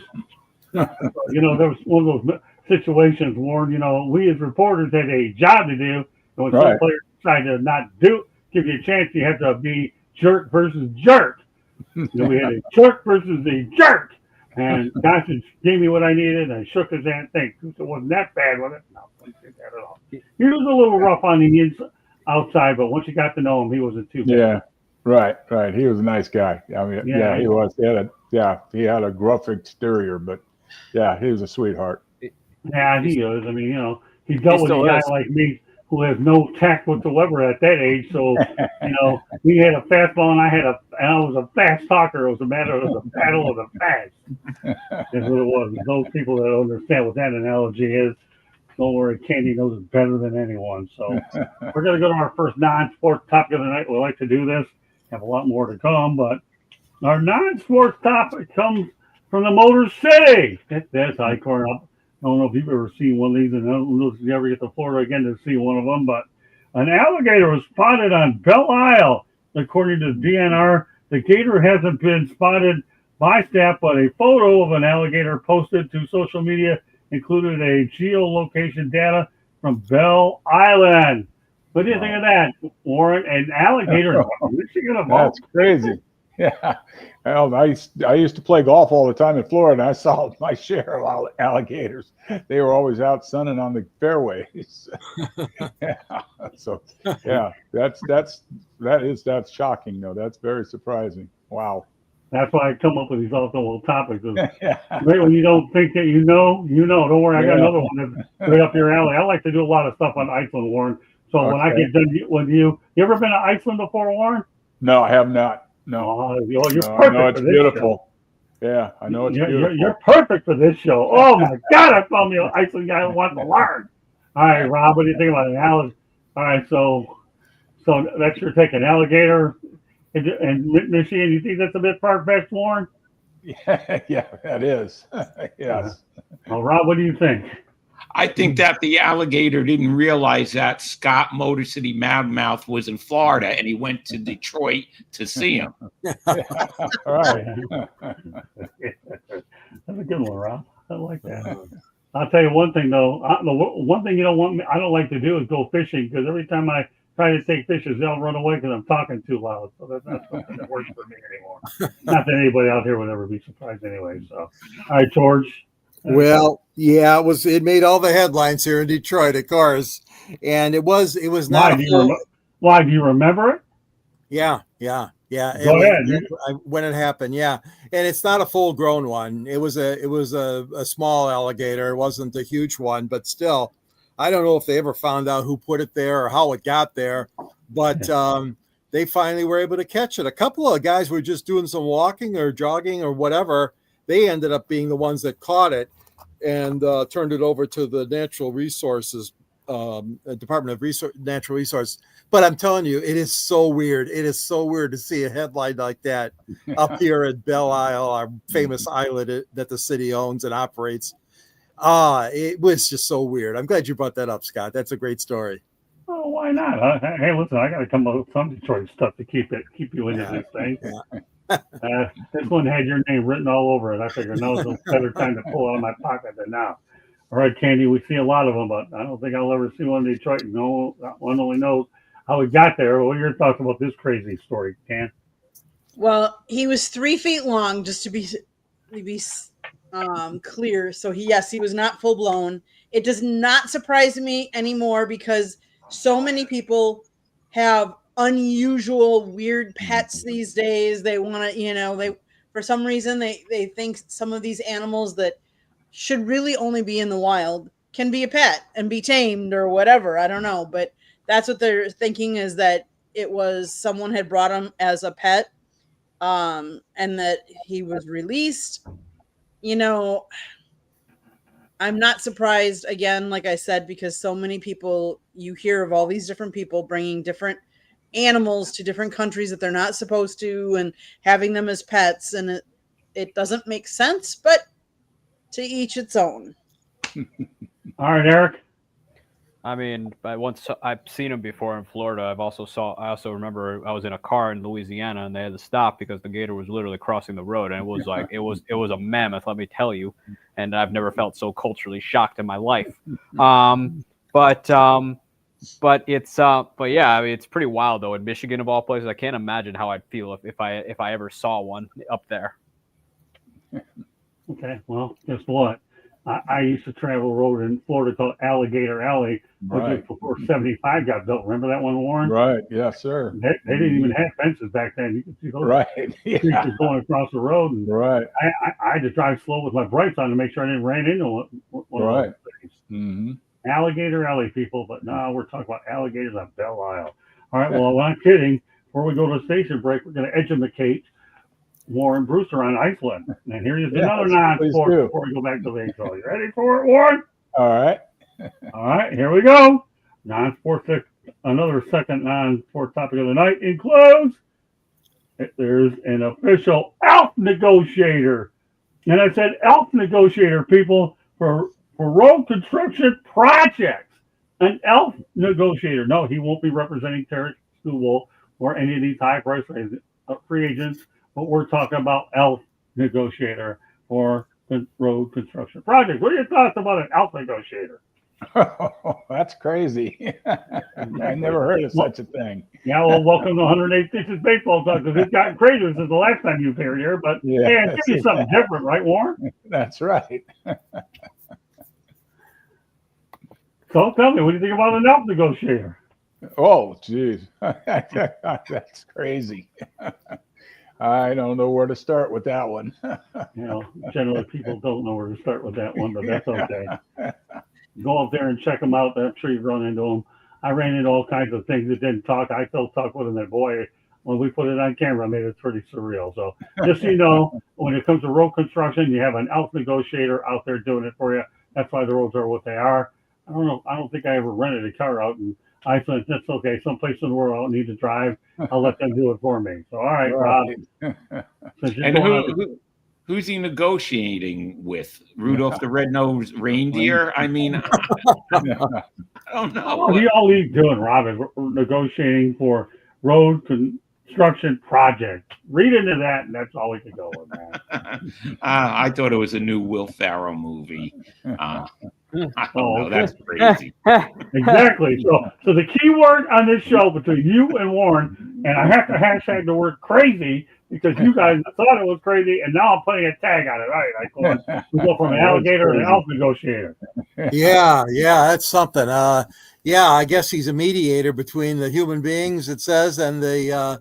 There was one of those situations, Warren. We as reporters had a job to do, and when some players decide to not give you a chance, you have to be jerk versus jerk. We had a jerk versus a jerk, and Gossage gave me what I needed, and I shook his hand. Thanks. It wasn't that bad, was it? No, it wasn't that at all. He was a little rough on the outside, but once you got to know him, he wasn't too bad. Yeah. Right. He was a nice guy. I mean, yeah he was. He had a gruff exterior, but yeah, he was a sweetheart. Yeah, he is. I mean, he dealt with a guy like me who has no tact whatsoever at that age. So, he had a fastball and I was a fast talker. It was a battle of the fast. That's what it was. Those people that understand what that analogy is, don't worry, Candy knows it better than anyone. So we're going to go to our first non-sports topic of the night. We like to do this. Have a lot more to come, but our non-sports topic comes from the Motor City. That's Icorn up. I don't know if you've ever seen one of these, and I don't know if you ever get to Florida again to see one of them, but an alligator was spotted on Belle Isle. According to DNR, the gator hasn't been spotted by staff, but a photo of an alligator posted to social media included a geolocation data from Belle Island. What do you think of that, Warren? An alligator in Michigan of all? That's crazy. Yeah. Well, I used to play golf all the time in Florida, and I saw my share of alligators. They were always out sunning on the fairways. Yeah. So, yeah, that's shocking, though. That's very surprising. Wow. That's why I come up with these awful topics. Right when you don't think that you know. Don't worry, I got another one that's right up your alley. I like to do a lot of stuff on Iceland, Warren. So when I get done with you ever been to Iceland before, Warren? No, I have not. No. Oh, you're perfect. I know it's for this beautiful. Show. Yeah, I know it's beautiful. You're perfect for this show. Oh my God, I found me an Iceland guy who wants to learn. All right, Rob, what do you think about an alligator? All right, so that's your take, an alligator in Michigan. You think that's a bit far-fetched, Warren? Yeah, that is. Yes. Well, Rob, what do you think? I think that the alligator didn't realize that Scott Motor City Madmouth was in Florida, and he went to Detroit to see him. All right. That's a good one, Rob. I like that. I'll tell you one thing, though. One thing I don't like to do is go fishing, because every time I try to take fishes, they'll run away because I'm talking too loud. So that's not something that works for me anymore. Not that anybody out here would ever be surprised anyway. So, all right, George. Well, yeah, it made all the headlines here in Detroit, of course, and it was not. Why do you remember it? Yeah. Go ahead. When it happened, yeah, and it's not a full-grown one. It was a small alligator. It wasn't a huge one, but still, I don't know if they ever found out who put it there or how it got there, but they finally were able to catch it. A couple of guys were just doing some walking or jogging or whatever. They ended up being the ones that caught it and turned it over to the Natural Resources Department of Natural Resources. But I'm telling you, it is so weird. It is so weird to see a headline like that up here at Belle Isle, our famous island that the city owns and operates. It was just so weird. I'm glad you brought that up, Scott. That's a great story. Oh, why not? Hey, listen, I got to come up with some Detroit stuff to keep you into this thing. This one had your name written all over it. I figured now's a better time to pull it out of my pocket than now. All right, Candy, we see a lot of them, but I don't think I'll ever see one in Detroit. No, one only knows how we got there. What are your thoughts about this crazy story, Can? Well, he was 3 feet long, just to be clear. So he was not full blown. It does not surprise me anymore because so many people have unusual, weird pets these days. They want to, they for some reason they think some of these animals that should really only be in the wild can be a pet and be tamed or whatever. I don't know, but that's what they're thinking, is that it was someone had brought him as a pet, and that he was released. I'm not surprised, again, like I said, because so many people, you hear of all these different people bringing different animals to different countries that they're not supposed to and having them as pets, and it doesn't make sense, but to each its own. All right, Eric. I mean, I've seen them before in Florida. I also remember I was in a car in Louisiana and they had to stop because the gator was literally crossing the road, and it was like it was a mammoth, let me tell you. And I've never felt so culturally shocked in my life. But yeah, I mean, it's pretty wild though. In Michigan, of all places, I can't imagine how I'd feel if I ever saw one up there. Okay, well, guess what? I used to travel a road in Florida called Alligator Alley, which was before 75 got built. Remember that one, Warren? Right. Yes, sir. They didn't even have fences back then. You could see those creatures going across the road. And I had to drive slow with my brights on to make sure I didn't ran into one of those things. Mm-hmm. Alligator Alley, people. But no, we're talking about alligators on Belle Isle. All right, well, I'm not kidding. Before we go to a station break, we're going to educate Warren Brewster on Iceland. And here's another non-sport before we go back to baseball. You ready for it, Warren? All right. All right, here we go. Non-sport, another second non-sport topic of the night includes there's an official elf negotiator. And I said elf negotiator, people, for road construction projects. An elf negotiator. No, he won't be representing Terry Stewart or any of these high-priced free agents. But we're talking about elf negotiator for the road construction project. What are your thoughts about an elf negotiator? Oh, that's crazy. I never heard of such a thing. Yeah, well, welcome to 108 Stitches Baseball Talk, because it's gotten crazier since the last time you've appeared here. But hey, give you something different, right, Warren? That's right. So tell me, what do you think about an elf negotiator? Oh, geez. That's crazy. I don't know where to start with that one. Generally people don't know where to start with that one, but that's okay. Go up there and check them out. I'm sure you've run into them. I ran into all kinds of things that didn't talk. I still talk with them, and boy, when we put it on camera, I made it pretty surreal. So just so you know, when it comes to road construction, you have an elf negotiator out there doing it for you. That's why the roads are what they are. I don't know. I don't think I ever rented a car out in Iceland. That's okay. Someplace in the world I don't need to drive. I'll let them do it for me. So, all right, Rob. And who's he negotiating with? Rudolph the Red-Nosed Reindeer? I mean, I don't know. Well, all he's doing, Rob, is negotiating for road construction projects. Read into that, and that's all we can go with, man. I thought it was a new Will Ferrell movie. I don't know. That's crazy. Exactly. So the key word on this show between you and Warren, and I have to hashtag the word crazy because you guys thought it was crazy, and now I'm putting a tag on it. All right, we go from an alligator to an elf negotiator. Yeah, that's something. I guess he's a mediator between the human beings, it says, and the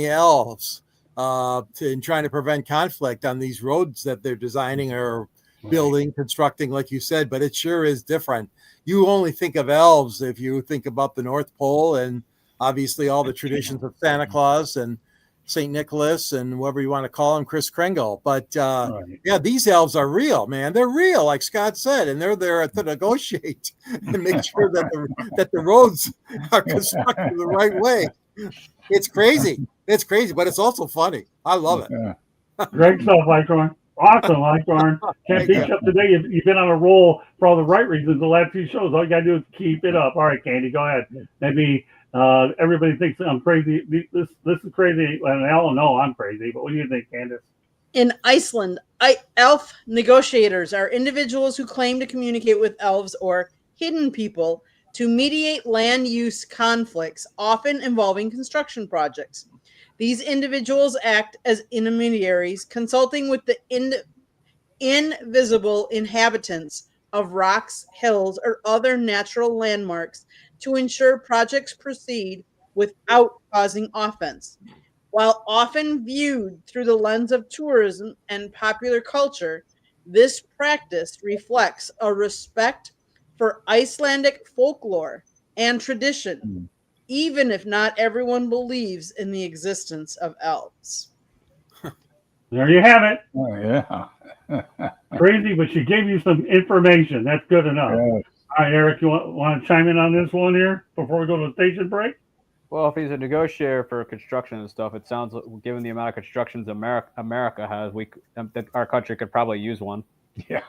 elves, in trying to prevent conflict on these roads that they're designing or building, constructing, like you said. But it sure is different. You only think of elves if you think about the North Pole and obviously all the traditions of Santa Claus and St. Nicholas and whoever you want to call him, Kris Kringle. But these elves are real, man. They're real, like Scott said, and they're there to negotiate and make sure that the roads are constructed the right way. It's crazy. It's crazy, but it's also funny. I love it. Greg Self-Icon. Awesome, Eichhorn. Can't beat you up today. You've been on a roll for all the right reasons the last few shows. All you got to do is keep it up. All right, Candy, go ahead. Maybe everybody thinks I'm crazy. This is crazy. And I don't know I'm crazy, but what do you think, Candace? In Iceland, elf negotiators are individuals who claim to communicate with elves or hidden people to mediate land use conflicts, often involving construction projects. These individuals act as intermediaries, consulting with the invisible inhabitants of rocks, hills, or other natural landmarks to ensure projects proceed without causing offense. While often viewed through the lens of tourism and popular culture, this practice reflects a respect for Icelandic folklore and tradition, even if not everyone believes in the existence of elves. There you have it. Oh, yeah. Crazy, but she gave you some information. That's good enough. Yes. All right, Eric, you want to chime in on this one here before we go to the station break? Well, if he's a negotiator for construction and stuff, it sounds like, given the amount of constructions America has, our country could probably use one. Yeah.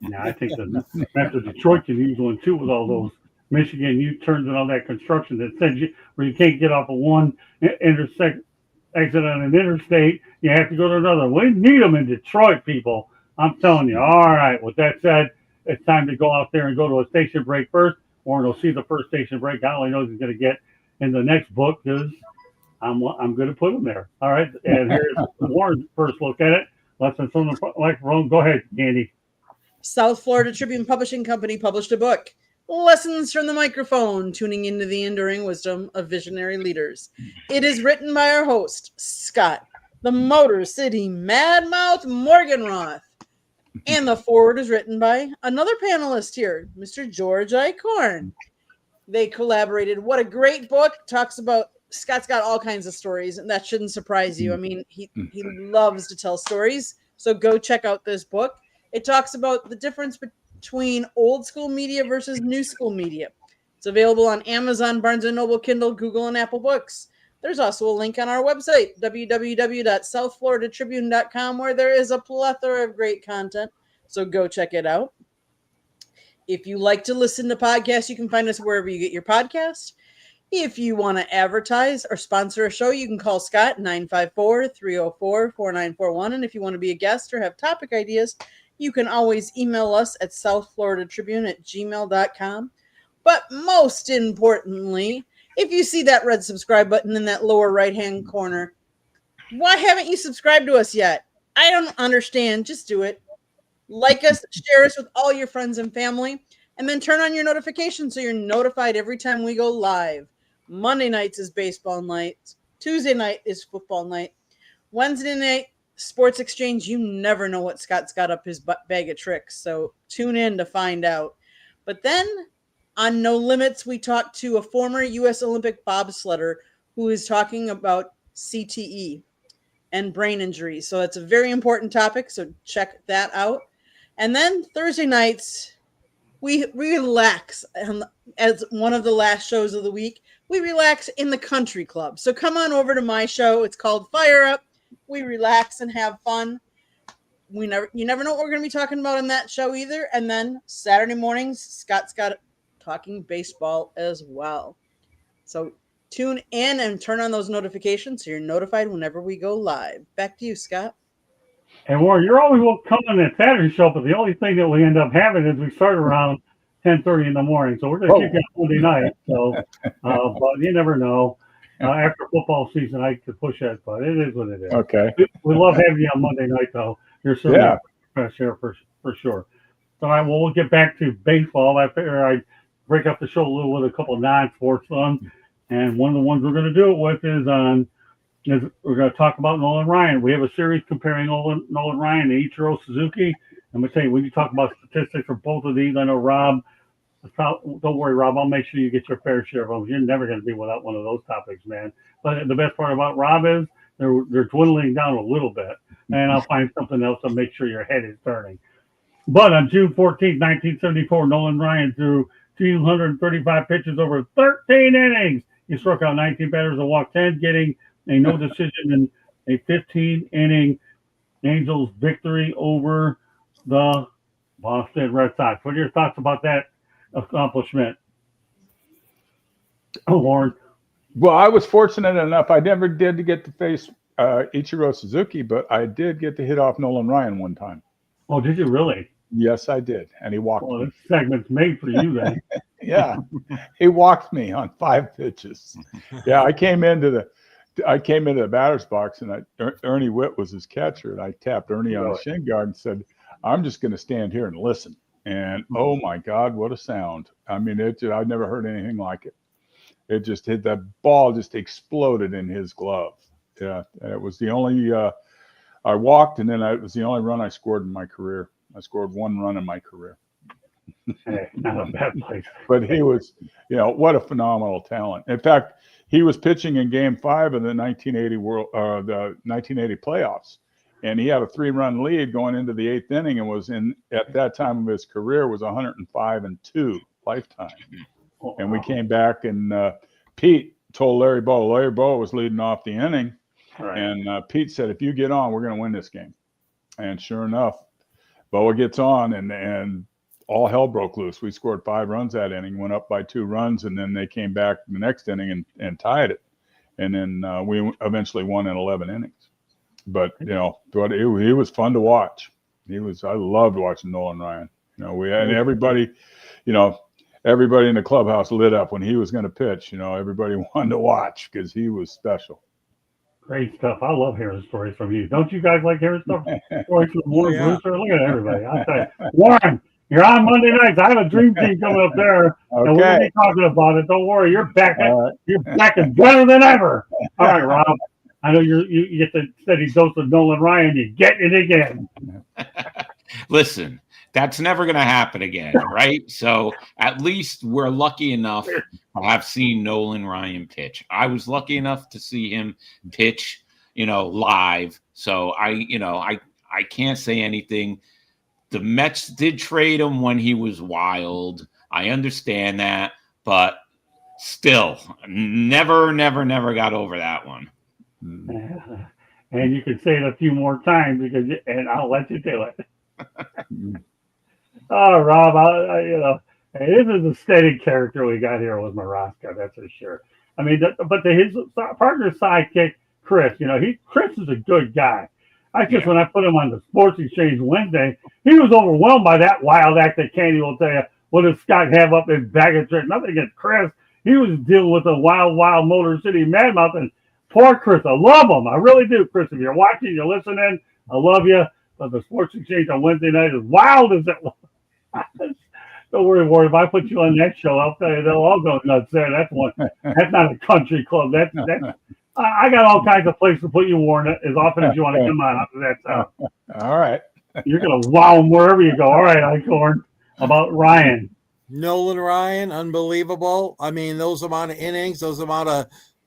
Yeah, I think that after Detroit can use one too with all those Michigan U-turns and all that construction that sends you where you can't get off of one exit on an interstate. You have to go to another. We need them in Detroit, people. I'm telling you. All right. With that said, it's time to go out there and go to a station break first. Warren will see the first station break. God only knows he's going to get in the next book because I'm going to put him there. All right. And here's Warren's first look at it. Lessons from the microphone. Go ahead, Candy. South Florida Tribune Publishing Company published a book, Lessons from the Microphone, Tuning into the Enduring Wisdom of Visionary Leaders. It is written by our host, Scott, the Motor City Madmouth Morganroth. And the foreword is written by another panelist here, Mr. George Eichhorn. They collaborated. What a great book. Talks about, Scott's got all kinds of stories, and that shouldn't surprise you. I mean, he loves to tell stories. So go check out this book. It talks about the difference between old school media versus new school media. It's available on Amazon, Barnes & Noble, Kindle, Google, and Apple Books. There's also a link on our website, www.southfloridatribune.com, where there is a plethora of great content. So go check it out. If you like to listen to podcasts, you can find us wherever you get your podcast. If you want to advertise or sponsor a show, you can call Scott 954-304-4941. And if you want to be a guest or have topic ideas, you can always email us at southfloridatribune@gmail.com. But most importantly, if you see that red subscribe button in that lower right-hand corner, why haven't you subscribed to us yet? I don't understand. Just do it. Like us, share us with all your friends and family, and then turn on your notifications so you're notified every time we go live. Monday nights is baseball night. Tuesday night is football night. Wednesday night, Sports Exchange. You never know what Scott's got up his bag of tricks, so tune in to find out. But then on No Limits, we talked to a former U.S. Olympic bobsledder who is talking about CTE and brain injury. So it's a very important topic, so check that out. And then Thursday nights, we relax. As one of the last shows of the week, we relax in the country club. So come on over to my show. It's called Fire Up. We relax and have fun. You never know what we're going to be talking about in that show either. And then Saturday mornings, Scott's got talking baseball as well. So tune in and turn on those notifications so you're notified whenever we go live. Back to you, Scott. And Warren, you're always welcome to that Saturday show, but the only thing that we end up having is we start around 10:30 in the morning. So we're going to keep that Monday night. So, but you never know. After football season, I could push it, but it is what it is. Okay. We love having you on Monday night, though. You're certainly fresh air for sure. So, all right, well, we'll get back to baseball after I break up the show a little with a couple of non-sports ones. And one of the ones we're going to do it with is we're going to talk about Nolan Ryan. We have a series comparing Nolan Ryan and Ichiro Suzuki. I'm going to tell you, when you talk about statistics for both of these, I know Rob, don't worry, Rob, I'll make sure you get your fair share of them. You're never going to be without one of those topics, man. But the best part about Rob is they're dwindling down a little bit, and I'll find something else to make sure your head is turning. But on June 14, 1974, Nolan Ryan threw 235 pitches over 13 innings. He struck out 19 batters and walked 10, getting a no decision in a 15-inning Angels' victory over the Boston Red Sox. What are your thoughts about that accomplishment, Lauren? Well, I was fortunate enough. I never did get to face Ichiro Suzuki, but I did get to hit off Nolan Ryan one time. Oh, did you really? Yes, I did, and he walked Well, me. this segment's made for you then. Yeah, he walked me on 5 pitches. Yeah, I came into the batter's box, and Ernie Witt was his catcher, and I tapped Ernie on the shin guard and said, "I'm just going to stand here and listen." And oh my God, what a sound! I mean, I've never heard anything like it. It just hit, that ball just exploded in his glove. Yeah, and it was the only. I walked, and then it was the only run I scored in my career. I scored 1 run in my career. Hey, not a bad place. But he was, what a phenomenal talent. In fact, he was pitching in Game 5 of the 1980 playoffs, and he had a 3-run lead going into the 8th inning, and was at that time of his career was 105-2 lifetime. And we came back, and Pete told Larry Bow. Larry Bow was leading off the inning, Right. and Pete said, "If you get on, we're going to win this game." And sure enough, Boa gets on, and all hell broke loose. We scored 5 runs that inning, went up by 2 runs, and then they came back the next inning and tied it. And then we eventually won in 11 innings. But, but he was fun to watch. I loved watching Nolan Ryan. And everybody, everybody in the clubhouse lit up when he was going to pitch. Everybody wanted to watch because he was special. Great stuff. I love hearing stories from you. Don't you guys like hearing stories from Warren Brewster? Look at everybody. I'll tell you. Warren, you're on Monday nights. I have a dream team coming up there, and we're going to be talking about it. Don't worry. You're back. You're back and better than ever. All right, Rob. I know you get the steady dose of Nolan Ryan. You get it again. Listen, that's never going to happen again, right? So at least we're lucky enough to have seen Nolan Ryan pitch. I was lucky enough to see him pitch, live. So I can't say anything. The Mets did trade him when he was wild. I understand that, but still, never got over that one. And you can say it a few more times and I'll let you do it. Oh, Rob, this is a steady character we got here with Maraska, that's for sure. I mean, his partner sidekick, Chris, Chris is a good guy. When I put him on the Sports Exchange Wednesday, he was overwhelmed by that wild act that Candy will tell you. What does Scott have up his bag of tricks? Nothing against Chris. He was dealing with a wild Motor City Madmouth, and poor Chris. I love him. I really do, Chris. If you're watching, you're listening, I love you. But the Sports Exchange on Wednesday night, as wild as it was. Don't worry, Warren. If I put you on that show, I'll tell you they'll all go nuts there. That's one. That's not a country club. That's. I got all kinds of places to put you, Warren, as often as you want to come on after that time. All right. You're gonna wow them wherever you go. All right, Eichhorn. About Ryan. Nolan Ryan, unbelievable. I mean, those amount of innings, those amount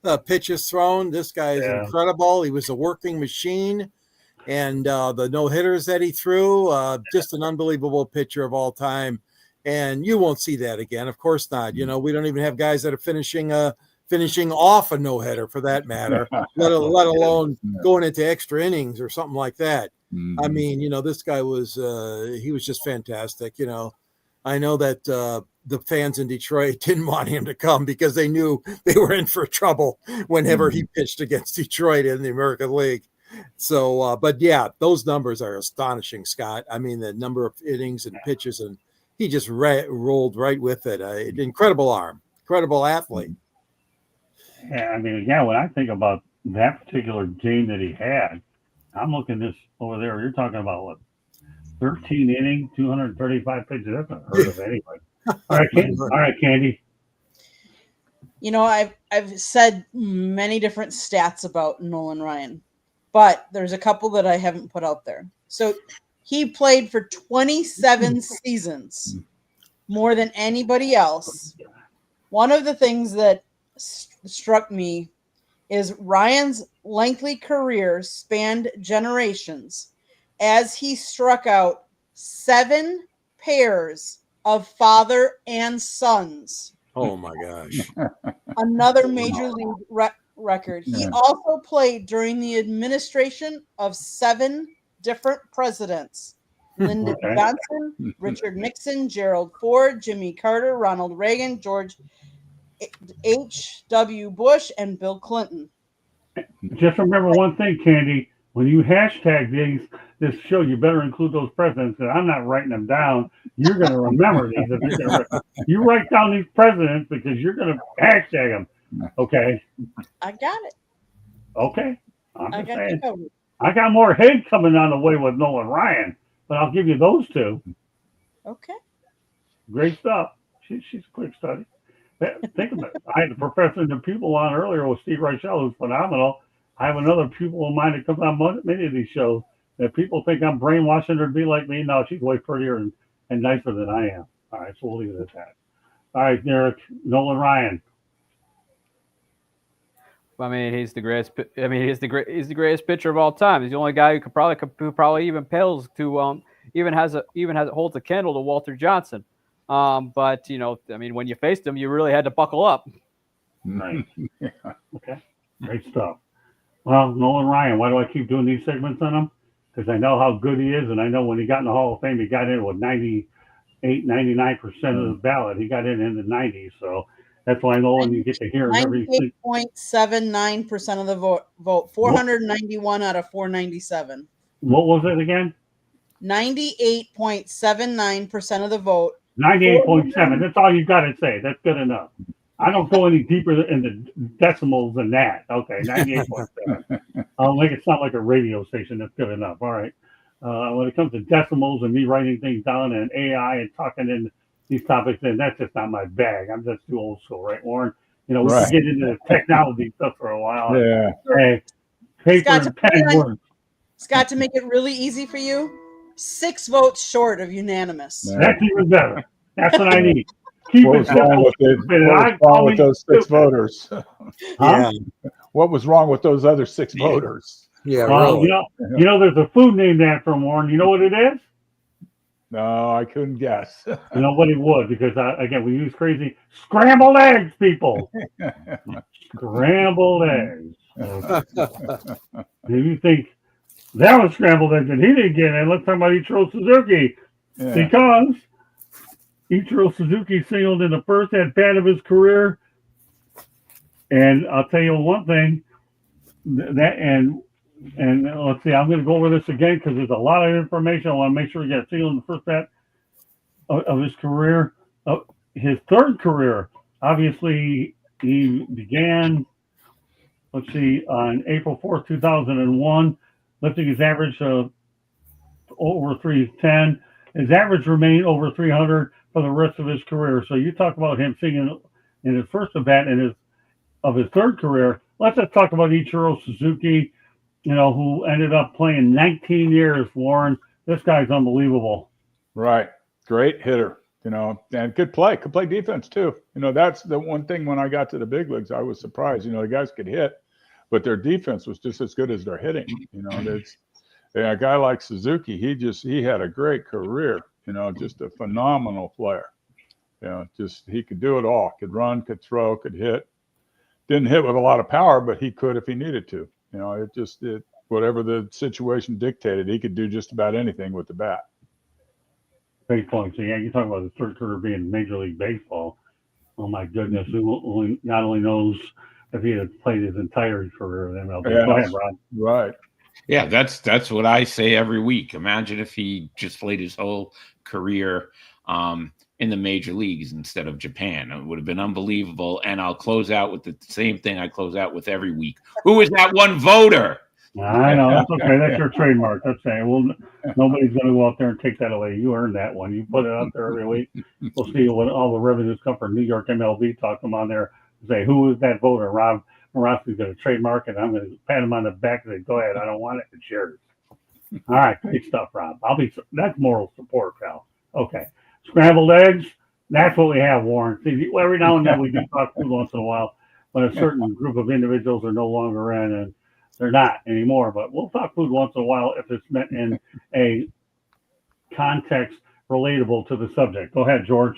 of pitches thrown. This guy is incredible. He was a working machine. And the no-hitters that he threw, just an unbelievable pitcher of all time. And you won't see that again. Of course not. We don't even have guys that are finishing off a no-hitter for that matter, let alone going into extra innings or something like that. I mean, this guy was he was just fantastic. I know that the fans in Detroit didn't want him to come because they knew they were in for trouble whenever he pitched against Detroit in the American League. So, but yeah, those numbers are astonishing, Scott. I mean, the number of innings and pitches, and he just rolled right with it. Incredible arm, incredible athlete. Yeah, I mean, when I think about that particular game that he had, I'm looking this over there. You're talking about what, 13 innings, 235 pitches. That's unheard of anyway. All right, Candy. I've said many different stats about Nolan Ryan, but there's a couple that I haven't put out there. So he played for 27 seasons, more than anybody else. One of the things that struck me is Ryan's lengthy career spanned generations as he struck out 7 pairs of father and sons. Oh my gosh. Another major league record. He also played during the administration of 7 different presidents: Lyndon Okay. Johnson, Richard Nixon, Gerald Ford, Jimmy Carter, Ronald Reagan, George H.W. Bush, and Bill Clinton. Just remember one thing, Candy. When you hashtag this show, you better include those presidents. And I'm not writing them down. You're going to remember these. You write down these presidents because you're going to hashtag them. Okay. I got it. Okay. I'm I just got saying. you covered. I got more hate coming on the way with Nolan Ryan, but I'll give you those two. Okay. Great stuff. She's a quick study. Think of it. I had the professor and the pupil on earlier with Steve Reichel, who's phenomenal. I have another pupil of mine that comes on many of these shows that people think I'm brainwashing her to be like me. No, she's way prettier and nicer than I am. All right, so we'll leave it at that. All right, Derek, Nolan Ryan. I mean, he's the greatest. I mean, he's the greatest pitcher of all time. He's the only guy who probably even pales to even holds a candle to Walter Johnson. But you know, I mean, when you faced him, you really had to buckle up. Nice. Yeah. Okay. Great stuff. Well, Nolan Ryan, why do I keep doing these segments on him? Because I know how good he is, and I know when he got in the Hall of Fame, he got in with 98, 99% of the ballot. He got in the 90s, so that's why Nolan, you get to hear him every 98.79% of the vote. 491 out of 497. What was it again? 98.79% of the vote. 98.7. That's all you got to say. That's good enough. I don't go any deeper in the decimals than that. Okay, 98.7. I'll make it sound like a radio station. That's good enough. All right. When it comes to decimals and me writing things down and AI and talking in these topics, then that's just not my bag. I'm just too old school, right, Warren? You know, we can get into the technology stuff for a while. Yeah. Hey, paper and pen words. Scott, to make it really easy for you, 6 votes short of unanimous. Yeah. That's even better. That's what I need. Keep What it was wrong with it? What was wrong with those 6 voters? Yeah. What was wrong with those other 6 voters? Yeah. Well, Really. you know, there's a food named after him, Warren. You know what it is? No, I couldn't guess. Nobody would because, again, we use crazy scrambled eggs, people. Scrambled eggs. If you think that was scrambled eggs and he didn't get it, let's talk about Ichiro Suzuki. Yeah. Because Ichiro Suzuki singled in the first at bat of his career. And I'll tell you one thing, and let's see, I'm going to go over this again because there's a lot of information. I want to make sure we get singled in the first bat of his career. His third career, obviously, he began, let's see, on April 4th, 2001, lifting his average of over 310. His average remained over 300 for the rest of his career. So you talk about him singing in his first at bat of his third career. Let's just talk about Ichiro Suzuki, you know, who ended up playing 19 years, Warren. This guy's unbelievable. Right. Great hitter, you know, and could play defense too. You know, that's the one thing when I got to the big leagues, I was surprised. You know, the guys could hit, but their defense was just as good as their hitting. You know, a guy like Suzuki, he had a great career, you know, just a phenomenal player. You know, just he could do it all. Could run, could throw, could hit. Didn't hit with a lot of power, but he could if he needed to. You know, whatever the situation dictated, he could do just about anything with the bat. Great point. So, yeah, you're talking about his third career being Major League Baseball. Oh, my goodness. Who not only knows if he had played his entire career in MLB. Yeah, Go ahead, Ron. Right. Yeah, that's what I say every week. Imagine if he just played his whole career in the major leagues instead of Japan. It would have been unbelievable. And I'll close out with the same thing I close out with every week. Who is that one voter? I know. That's okay. That's your trademark. That's saying, well, nobody's going to go out there and take that away. You earned that one. You put it out there every week. We'll see what all the revenues come from New York MLB. Talk them on there and say, who is that voter? Rob Morosky's going to trademark it. I'm going to pat him on the back and say, go ahead. I don't want it. It's yours. All right. Great stuff, Rob. That's moral support, pal. Okay. Scrambled eggs. That's what we have, Warren. See, every now and then we do talk food once in a while when a certain group of individuals are no longer in, and they're not anymore. But we'll talk food once in a while if it's meant in a context relatable to the subject. Go ahead, George.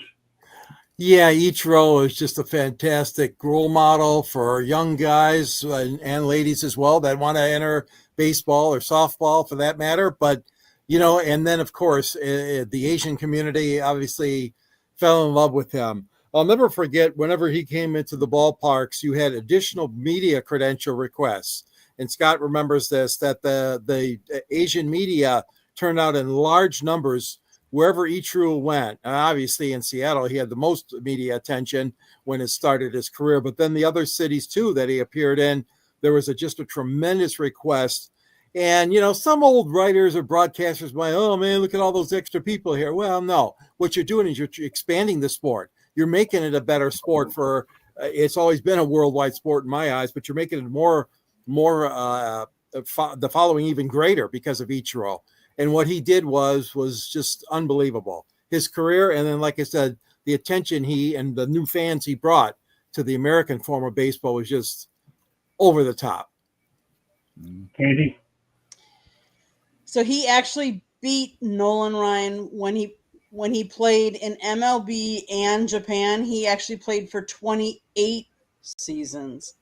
Yeah, Ichiro is just a fantastic role model for young guys and ladies as well that want to enter baseball or softball for that matter. But, and then of course, the Asian community obviously fell in love with him. I'll never forget whenever he came into the ballparks, you had additional media credential requests. And Scott remembers this, that the Asian media turned out in large numbers wherever Ichiro went. Obviously in Seattle, he had the most media attention when he started his career, but then the other cities too that he appeared in, there was just a tremendous request. And, some old writers or broadcasters might, oh man, look at all those extra people here. Well, no, what you're doing is you're expanding the sport. You're making it a better sport for, it's always been a worldwide sport in my eyes, but you're making it more, the following even greater because of Ichiro. And what he did was just unbelievable. His career, and then, like I said, the attention he and the new fans he brought to the American form of baseball was just over the top. Katie? So he actually beat Nolan Ryan when he played in MLB and Japan. He actually played for 28 seasons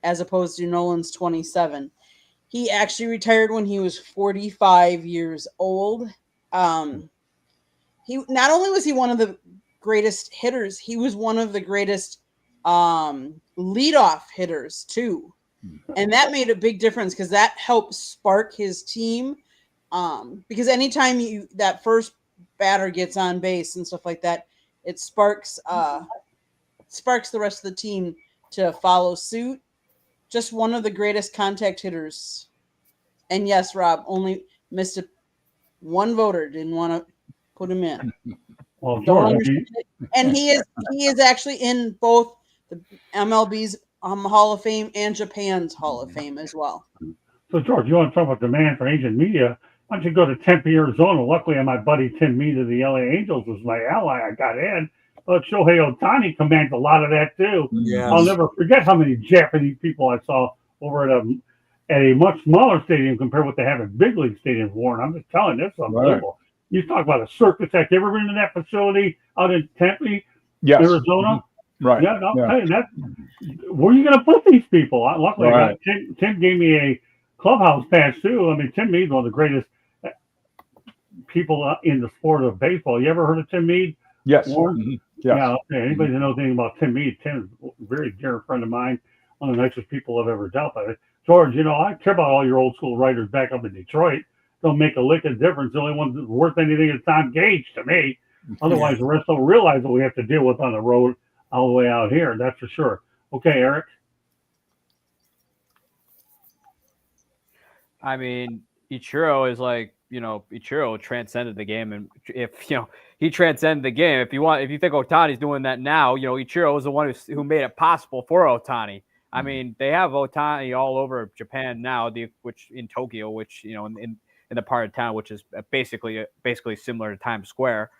as opposed to Nolan's 27. He actually retired when he was 45 years old. He not only was he one of the greatest hitters, he was one of the greatest leadoff hitters too. And that made a big difference because that helped spark his team. Because anytime that first batter gets on base and stuff like that, it sparks the rest of the team to follow suit. Just one of the greatest contact hitters. And yes, Rob only missed it. One voter didn't want to put him in. Well, George, and he is actually in both the MLB's Hall of Fame and Japan's Hall of Fame as well. So, George, you want to talk about demand for Asian media? Why don't you go to Tempe, Arizona? Luckily, my buddy Tim Mead of the LA Angels was my ally. I got in. But Shohei Ohtani commands a lot of that, too. Yes. I'll never forget how many Japanese people I saw over at a much smaller stadium compared to what they have in big league stadiums, Warren. I'm just telling you, it's unbelievable. Right. You talk about a circus act. You ever been to that facility out in Tempe, Arizona? Right. Yeah, no, I'm telling you, where are you going to put these people? Luckily, right. Tim gave me a clubhouse pass, too. I mean, Tim Mead's one of the greatest people in the sport of baseball. You ever heard of Tim Mead? Yes. Mm-hmm. Yes. Yeah. Okay. Anybody that knows anything about Tim Mead, Tim's a very dear friend of mine, one of the nicest people I've ever dealt with. George, I care about all your old school writers back up in Detroit. Don't make a lick of difference. The only one that's worth anything is Tom Gage to me. Otherwise, the rest don't realize what we have to deal with on the road all the way out here. That's for sure. Okay, Eric. I mean, Ichiro is like, Ichiro transcended the game, and if he transcended the game. If you think Ohtani's doing that now, Ichiro is the one who made it possible for Ohtani. I mean, they have Ohtani all over Japan now, which in Tokyo, which in the part of town which is basically similar to Times Square.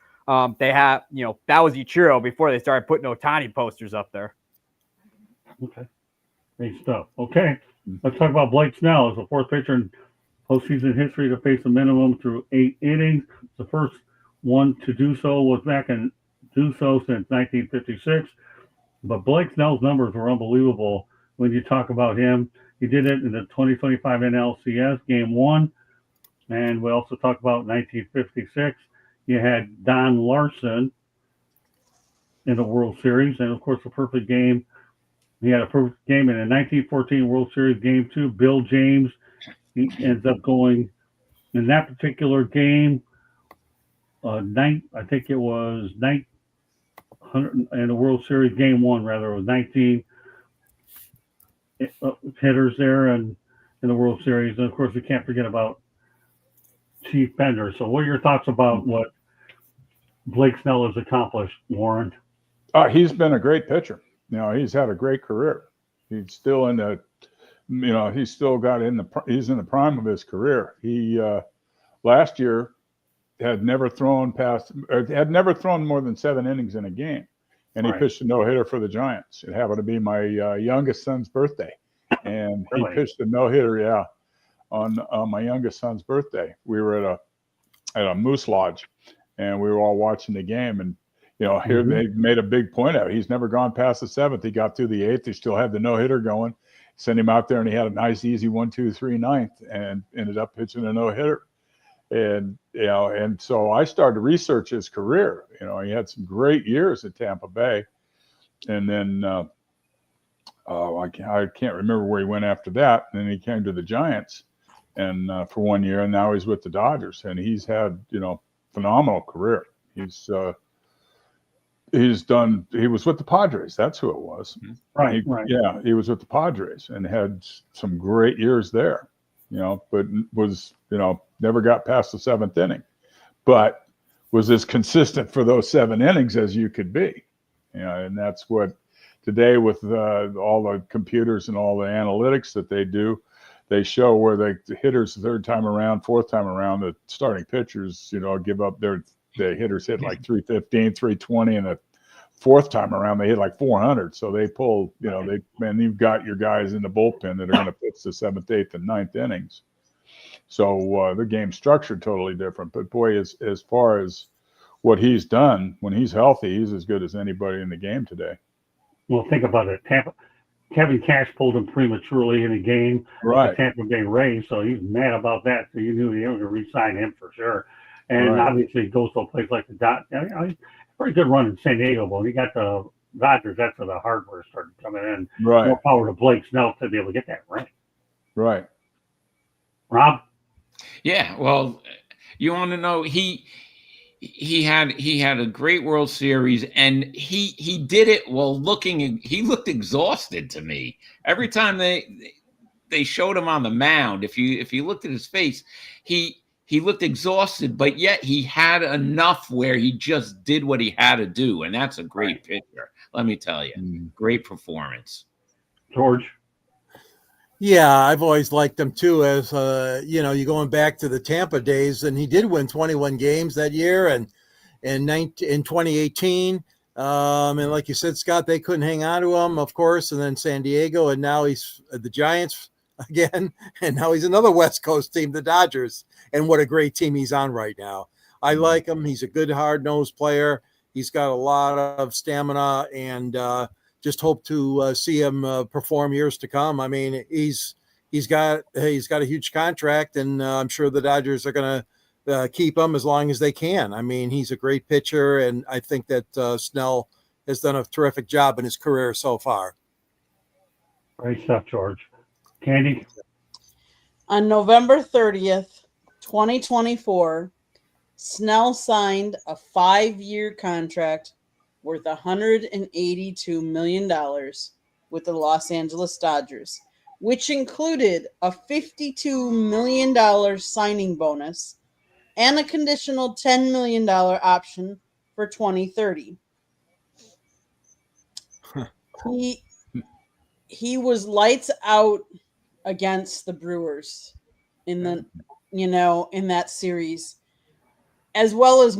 They have that was Ichiro before they started putting Ohtani posters up there. Okay, great stuff. Okay, let's talk about Blake Snell as the fourth pitcher in postseason history to face a minimum through 8 innings. The first one to do so was back in since 1956. But Blake Snell's numbers were unbelievable when you talk about him. He did it in the 2025 NLCS Game 1. And we also talk about 1956. You had Don Larson in the World Series. And, of course, the perfect game. He had a perfect game in the 1914 World Series Game 2. Bill James, he ends up going in that particular game. I think it was 900 in the World Series Game 1, rather. It was 19 hitters there and in the World Series. And, of course, we can't forget about Chief Bender. So what are your thoughts about what Blake Snell has accomplished, Warren? He's been a great pitcher. He's had a great career. He's still in the, he's still got he's in the prime of his career. He last year had never thrown more than 7 innings in a game, and he pitched a no-hitter for the Giants. It happened to be my youngest son's birthday, and he pitched a no-hitter, on my youngest son's birthday. We were at a Moose Lodge, and we were all watching the game, and Here they made a big point of it. He's never gone past the 7th. He got through the 8th. He still had the no-hitter going. Sent him out there, and he had a nice, easy 1-2-3 ninth, and ended up pitching a no-hitter. And and so I started to research his career. He had some great years at Tampa Bay, and then I can't remember where he went after that. And then he came to the Giants, and for 1 year, and now he's with the Dodgers, and he's had phenomenal career. He was with the Padres. That's who it was. Right. Yeah, he was with the Padres and had some great years there. But was never got past the 7th inning, but was as consistent for those 7 innings as you could be. And that's what today with all the computers and all the analytics that they do, they show where the hitters the 3rd time around, 4th time around, the starting pitchers, give up the hitters hit like 315, 320, and the 4th time around they hit like 400. So they pull, you've got your guys in the bullpen that are going to pitch the 7th, 8th, and 9th innings. So the game's structured totally different. But boy, as far as what he's done, when he's healthy, he's as good as anybody in the game today. Well, think about it. Kevin Cash pulled him prematurely in a game. Right. The Tampa Bay Rays, so he's mad about that. So you knew they were going to re-sign him for sure. And obviously, he goes to a place like the Dodgers. Pretty good run in San Diego, but when he got the Dodgers, that's where the hardware started coming in. Right. More power to Blake Snell to be able to get that right. Right. Rob? Yeah, well, you want to know he had a great World Series, and he did it while he looked exhausted to me. Every time they showed him on the mound, if you looked at his face, he looked exhausted, but yet he had enough where he just did what he had to do, and that's a great pitcher. Let me tell you, great performance. George? Yeah, I've always liked him too. As you're going back to the Tampa days, and he did win 21 games that year, and in 2018, and like you said, Scott, they couldn't hang on to him, of course, and then San Diego, and now he's at the Giants again, and now he's another West Coast team, the Dodgers, and what a great team he's on right now. I like him. He's a good, hard-nosed player. He's got a lot of stamina, and just hope to see him perform years to come. I mean, he's got a huge contract, and I'm sure the Dodgers are going to keep him as long as they can. I mean, he's a great pitcher, and I think that Snell has done a terrific job in his career so far. Great stuff, George. Candy? On November 30th, 2024, Snell signed a 5-year contract worth $182 million with the Los Angeles Dodgers, which included a $52 million signing bonus and a conditional $10 million option for 2030. He was lights out against the Brewers in that series, as well as,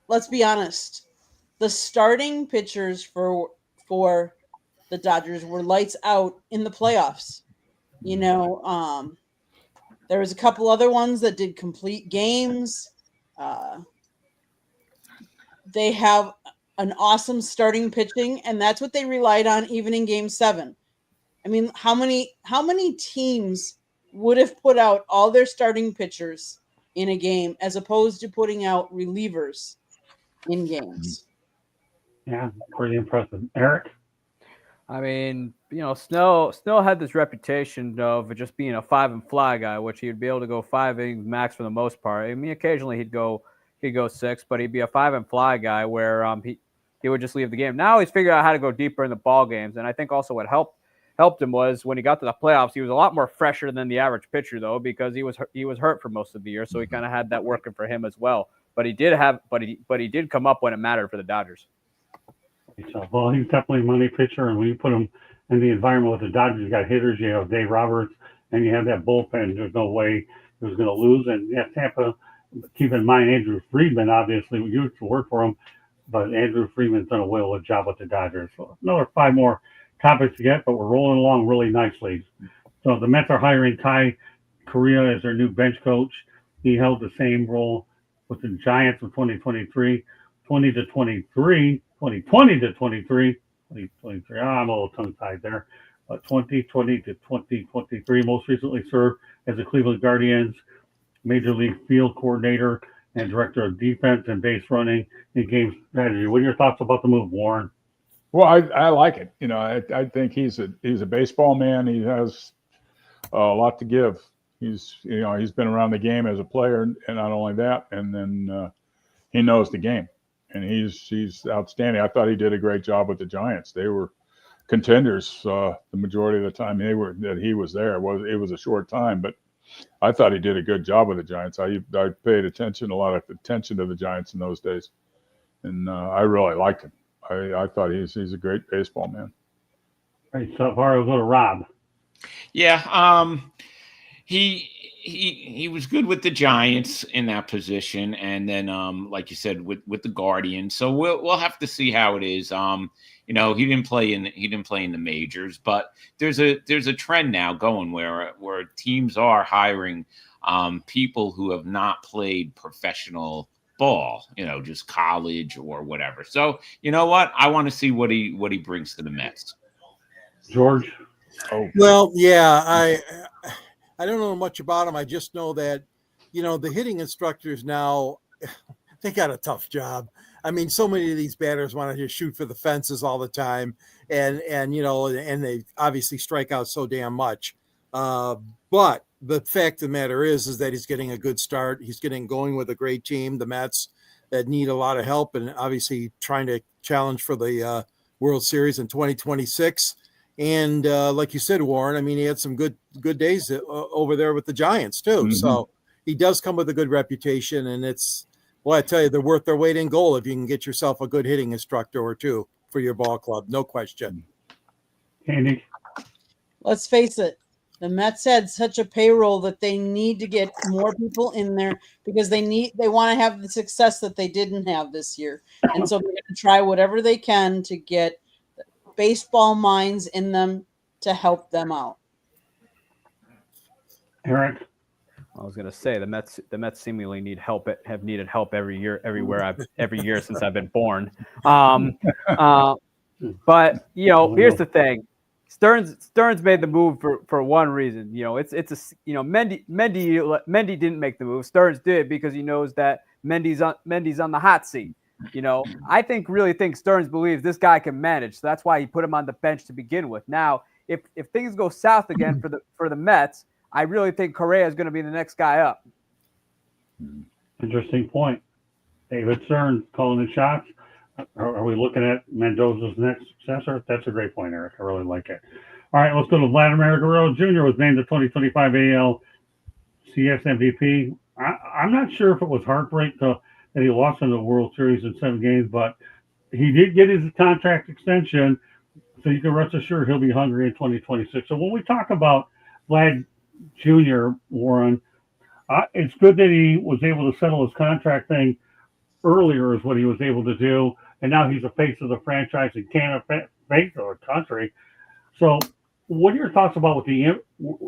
let's be honest, the starting pitchers for the Dodgers were lights out in the playoffs. There was a couple other ones that did complete games. They have an awesome starting pitching, and that's what they relied on even in Game 7. I mean, how many teams would have put out all their starting pitchers in a game as opposed to putting out relievers in games? Yeah, pretty impressive. Eric? I mean, Snell had this reputation of just being a 5-and-fly guy, which he would be able to go 5 innings max for the most part. I mean, occasionally he'd go 6, but he'd be a 5-and-fly guy where he would just leave the game. Now he's figured out how to go deeper in the ball games, and I think also what helped him was when he got to the playoffs, he was a lot more fresher than the average pitcher though, because he was hurt for most of the year, so he kind of had that working for him as well. But he did come up when it mattered for the Dodgers. Well, he's definitely a money pitcher, and when you put him in the environment with the Dodgers, you got hitters, you have Dave Roberts, and you have that bullpen. There's no way he was going to lose. And yeah, Tampa, keep in mind, Andrew Friedman obviously used to work for him, but Andrew Friedman's done a well job with the Dodgers. So another 5 more topics to get, but we're rolling along really nicely. So the Mets are hiring Ty Correa as their new bench coach. He held the same role with the Giants in 2023. 20 to 23, 2020 to 23, 2023. I'm a little tongue-tied there. 2020 to 2023. Most recently served as the Cleveland Guardians Major League Field Coordinator and Director of Defense and Base Running and Game Strategy. What are your thoughts about the move, Warren? Well, I like it. You know, I think he's a baseball man. He has a lot to give. He's been around the game as a player, and not only that, and then he knows the game, and he's outstanding. I thought he did a great job with the Giants. They were contenders the majority of the time that he was there. It was a short time, but I thought he did a good job with the Giants. I paid a lot of attention to the Giants in those days, and I really liked him. I thought he's a great baseball man. All right, so far we'll go to Rob. Yeah, he was good with the Giants in that position, and then like you said with the Guardians. So we'll have to see how it is. He didn't play in the majors, but there's a trend now going where teams are hiring people who have not played professional ball, just college or whatever. So you know what? I want to see what he brings to the Mets. George. Oh. Well, yeah, I don't know much about him. I just know that, the hitting instructors now, they got a tough job. I mean, so many of these batters want to just shoot for the fences all the time, and they obviously strike out so damn much. But the fact of the matter is that he's getting a good start. He's getting going with a great team, the Mets, that need a lot of help, and obviously trying to challenge for the World Series in 2026. And like you said, Warren, I mean, he had some good days over there with the Giants too. Mm-hmm. So he does come with a good reputation, and I tell you, they're worth their weight in gold if you can get yourself a good hitting instructor or two for your ball club. No question. Andy? Let's face it. The Mets had such a payroll that they need to get more people in there because they want to have the success that they didn't have this year. And so they're going to try whatever they can to get baseball minds in them to help them out. Eric? I was going to say the Mets seemingly need help. Have needed help every year since I've been born. But here's the thing: Stearns made the move for one reason. Mendy didn't make the move. Stearns did because he knows that Mendy's on the hot seat. I really think Stearns believes this guy can manage. So that's why he put him on the bench to begin with. Now, if things go south again for the Mets, I really think Correa is going to be the next guy up. Interesting point. David Stearns calling the shots. Are we looking at Mendoza's next successor? That's a great point, Eric. I really like it. All right, let's go to Vladimir Guerrero Jr. was named the 2025 ALCS MVP. I'm not sure if it was heartbreak that he lost in the World Series in 7 games, but he did get his contract extension, so you can rest assured he'll be hungry in 2026. So when we talk about Vlad Jr., Warren, it's good that he was able to settle his contract thing earlier is what he was able to do, and now he's the face of the franchise and Canada face of the country. So what are your thoughts about what the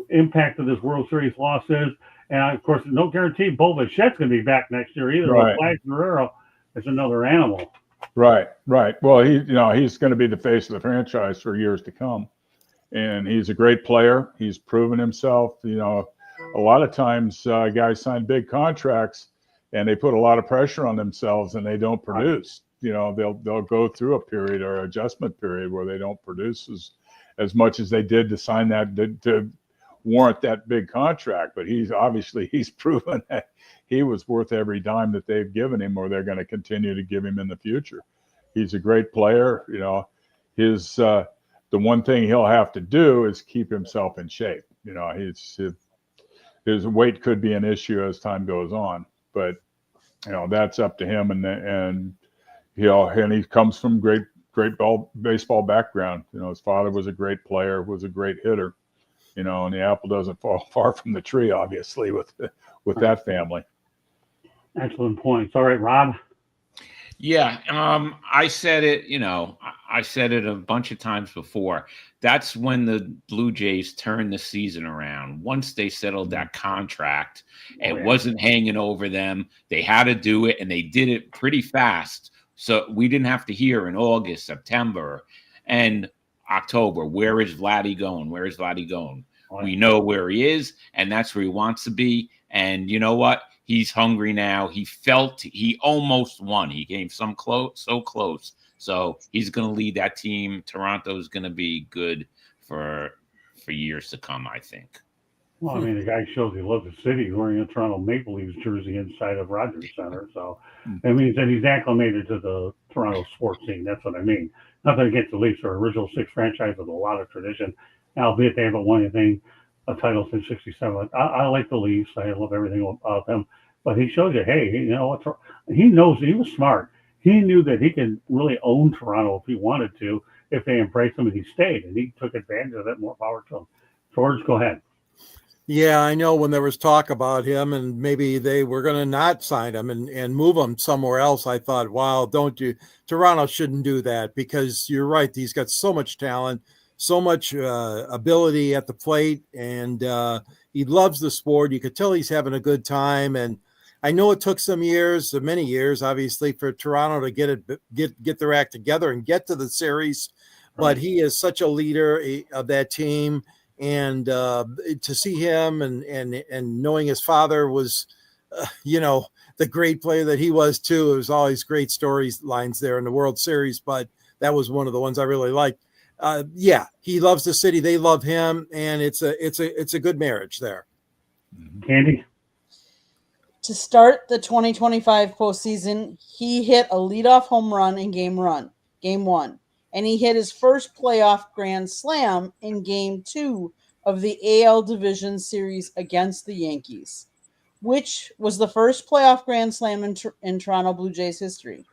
impact of this World Series loss is? And, of course, no guarantee Bo Bichette's going to be back next year either. Right. Vlad Guerrero is another animal. Right. Well, he's going to be the face of the franchise for years to come. And he's a great player. He's proven himself. A lot of times guys sign big contracts and they put a lot of pressure on themselves and they don't produce. They'll go through a period or adjustment period where they don't produce as much as they did to sign that to warrant that big contract. But he's proven that he was worth every dime that they've given him, or they're going to continue to give him in the future. He's a great player. The one thing he'll have to do is keep himself in shape. His weight could be an issue as time goes on, but that's up to him. And he comes from great baseball background. His father was a great player, was a great hitter. And the apple doesn't fall far from the tree, obviously, with that family. Excellent points. All right, Rob. Yeah, I said it. I said it a bunch of times before. That's when the Blue Jays turned the season around. Once they settled that contract, it wasn't hanging over them. They had to do it, and they did it pretty fast So we didn't have to hear in August, September, and October, where is Vladdy going? Where is Vladdy going? We know where he is, and that's where he wants to be. And you know what? He's hungry now. He almost won. He came so close. So he's going to lead that team. Toronto's going to be good for years to come, I think. Well, I mean, the guy shows he loves the city. He's wearing a Toronto Maple Leafs jersey inside of Rogers Center. So that means that he's acclimated to the Toronto sports scene. That's what I mean. Nothing against the Leafs. They're an original six franchise with a lot of tradition, albeit they haven't won a title since '67. I like the Leafs. I love everything about them. But he shows you, hey, you know what? He knows he was smart. He knew that he could really own Toronto if he wanted to, if they embraced him and he stayed. And he took advantage of that. More power to him. George, go ahead. Yeah, I know when there was talk about him and maybe they were going to not sign him and move him somewhere else, I thought, wow, Toronto shouldn't do that, because you're right. He's got so much talent, so much ability at the plate, and he loves the sport. You could tell he's having a good time. And I know it took many years, obviously, for Toronto to get their act together and get to the series. Right. But he is such a leader of that team. And to see him and knowing his father was, the great player that he was too. It was always great storylines there in the World Series, but that was one of the ones I really liked. He loves the city. They love him, and it's a good marriage there. Candy? To start the 2025 postseason, he hit a leadoff home run in game one. And he hit his first playoff grand slam in Game 2 of the AL Division Series against the Yankees, which was the first playoff grand slam in Toronto Blue Jays history.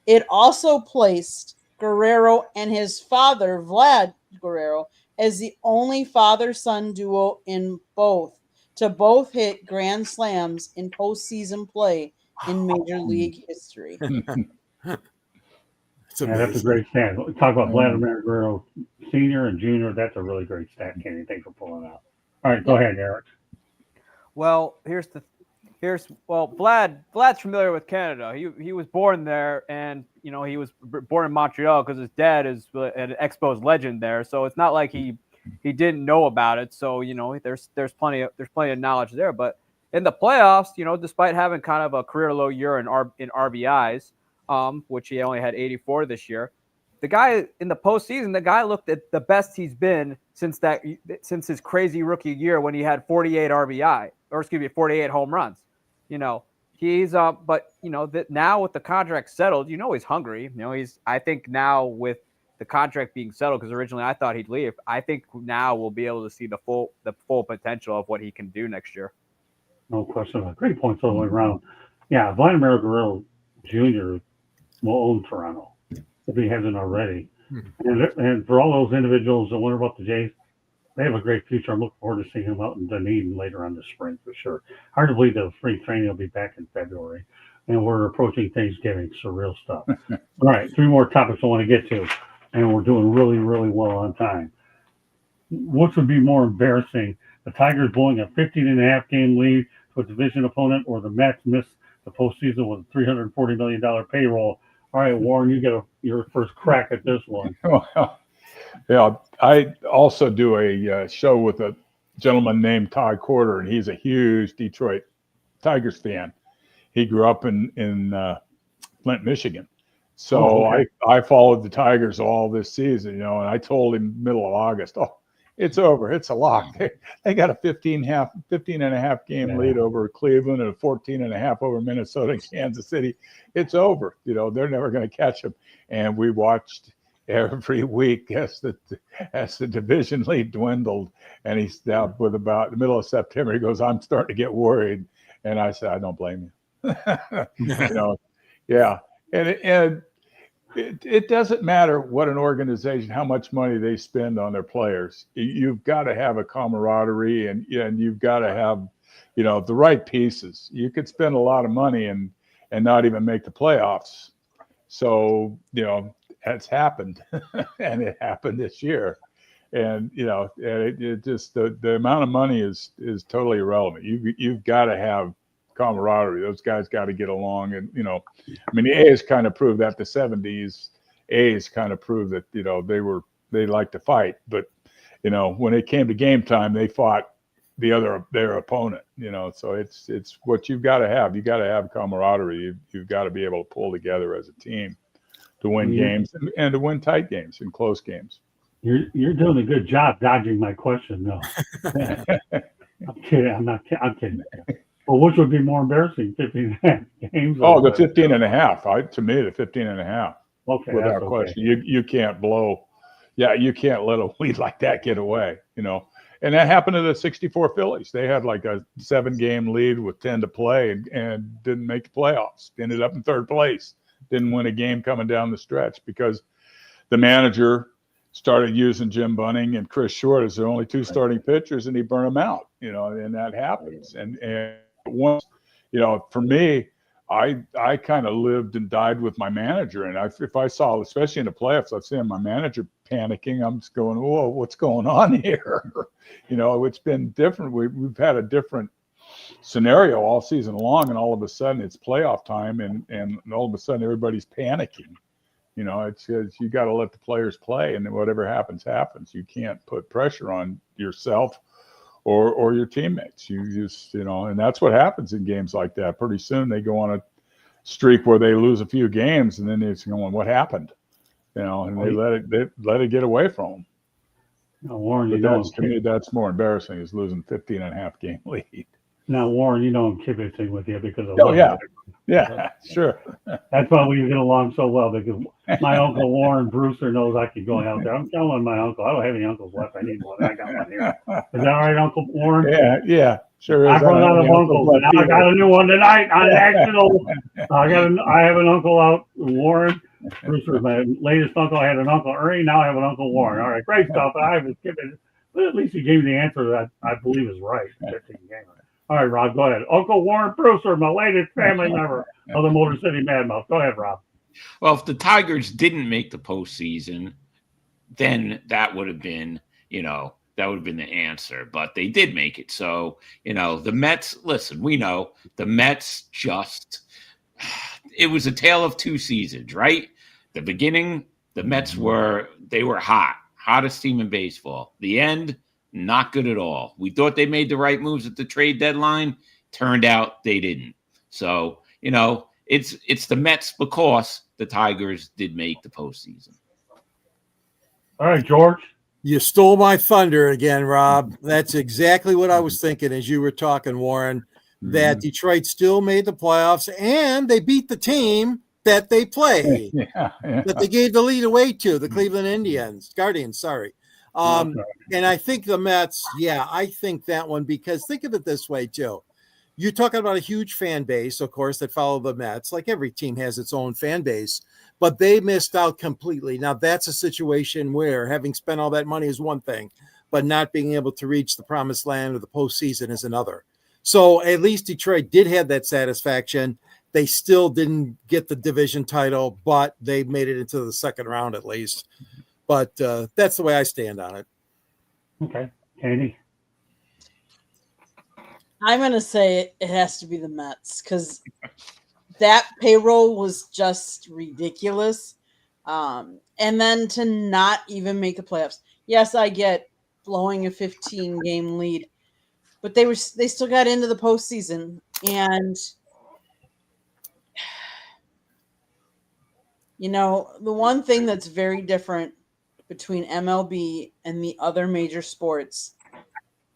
It also placed Guerrero and his father, Vlad Guerrero, as the only father-son duo to both hit grand slams in postseason play in Major League history. That's a great stat. Talk about Vladimir Guerrero Sr. and Jr. That's a really great stat, Kenny. Thanks for pulling out. All right, go ahead, Eric. Well, Vlad's familiar with Canada. He was born there, and he was born in Montreal because his dad is an Expos legend there. So it's not like he didn't know about it. So there's plenty of knowledge there. But in the playoffs, despite having kind of a career low year in RBIs, which he only had 84 this year, the guy in the postseason, the guy looked at the best he's been since his crazy rookie year when he had 48 home runs. He's that now with the contract settled, he's hungry. I think now with the contract being settled, because originally I thought he'd leave, I think now we'll be able to see the full potential of what he can do next year. No question. Great points all the way around. Yeah, Vladimir Guerrero Jr. will own Toronto if he hasn't already. And for all those individuals that wonder about the Jays, they have a great future. I'm looking forward to seeing him out in Dunedin later on this spring for sure. Hard to believe that spring training will be back in February, and we're approaching Thanksgiving. Surreal stuff. All right, 3 more topics I want to get to, and we're doing really, really well on time. What would be more embarrassing, the Tigers blowing a 15.5 game lead to a division opponent, or the Mets miss the postseason with a $340 million payroll? All right, Warren, you get your first crack at this one. Well, yeah, I also do a show with a gentleman named Todd Corder, and he's a huge Detroit Tigers fan. He grew up in Flint, Michigan. So I followed the Tigers all this season, and I told him middle of August, it's over. It's a lock. They got a 15.5 game lead over Cleveland and a 14.5 over Minnesota and Kansas City. It's over. They're never going to catch them. And we watched every week as the division lead dwindled, and he's down with about the middle of September. He goes, I'm starting to get worried. And I said, I don't blame you. Yeah. And it doesn't matter what an organization, how much money they spend on their players. You've got to have a camaraderie, and you've got to have, the right pieces. You could spend a lot of money and not even make the playoffs. So, that's happened, and it happened this year. And, it just, the amount of money is totally irrelevant. You've got to have camaraderie. Those guys got to get along. And, I mean, the A's kind of proved that the 70s A's kind of proved that, they like to fight. But, when it came to game time, they fought their opponent, so it's what you've got to have. You got to have camaraderie. You've got to be able to pull together as a team to win games and to win tight games and close games. You're doing a good job dodging my question, though. I'm kidding. I'm kidding. Well, which would be more embarrassing, 15 and a half games? Oh, the 15 and a half. To me, the 15 and a half. Okay, without question. You can't blow. Yeah, you can't let a lead like that get away. And that happened to the 64 Phillies. They had like a 7-game lead with 10 to play and didn't make the playoffs. Ended up in third place. Didn't win a game coming down the stretch because the manager started using Jim Bunning and Chris Short as their only 2 starting pitchers, and he burned them out, and that happens. And once, for me, I kind of lived and died with my manager. And if I saw, especially in the playoffs, I've seen my manager panicking, I'm just going, whoa, what's going on here? It's been different. We've had a different scenario all season long, and all of a sudden it's playoff time, and all of a sudden everybody's panicking. It's you got to let the players play, and then whatever happens, happens. You can't put pressure on yourself or your teammates. You just, and that's what happens in games like that. Pretty soon they go on a streak where they lose a few games, and then it's going, what happened? And they let it get away from them. No, Warren, to me, that's more embarrassing is losing 15 and a half game lead. Now, Warren, I'm kibitzing with you because of Yeah, sure. That's why we get along so well, because my uncle Warren Brewster knows I keep going out there. I'm telling my uncle, I don't have any uncles left. I need one. I got one here. Is that all right, Uncle Warren? Yeah, sure. I've run out of uncles. Now I got a new one tonight on National. I have an uncle out, Warren Brewster. My latest uncle. I had an Uncle Ernie. Now I have an Uncle Warren. All right, great stuff. I was kidding, but at least he gave me the answer that I believe is right. 15 games. All right, Rob, go ahead. Uncle Warren Brewster, my latest family member of the Motor City Madmouth. Go ahead, Rob. Well, if the Tigers didn't make the postseason, then that would have been, the answer. But they did make it. So, the Mets, listen, we know the Mets it was a tale of 2 seasons, right? The beginning, the Mets were hot, hottest team in baseball. The end, not good at all. We thought they made the right moves at the trade deadline. Turned out they didn't. So, it's the Mets because the Tigers did make the postseason. All right, George. You stole my thunder again, Rob. That's exactly what I was thinking as you were talking, Warren, that Detroit still made the playoffs and they beat the team that they played, that they gave the lead away to, the Cleveland Guardians, sorry. And I think the Mets, I think that one, because think of it this way too. You're talking about a huge fan base, of course, that follow the Mets. Like every team has its own fan base, but they missed out completely. Now that's a situation where having spent all that money is one thing, but not being able to reach the promised land of the postseason is another. So at least Detroit did have that satisfaction. They still didn't get the division title, but they made it into the second round at least. But that's the way I stand on it. Okay. Katie? I'm going to say it has to be the Mets because that payroll was just ridiculous. And then to not even make the playoffs. Yes, I get blowing a 15-game lead, but they still got into the postseason. And, the one thing that's very different between MLB and the other major sports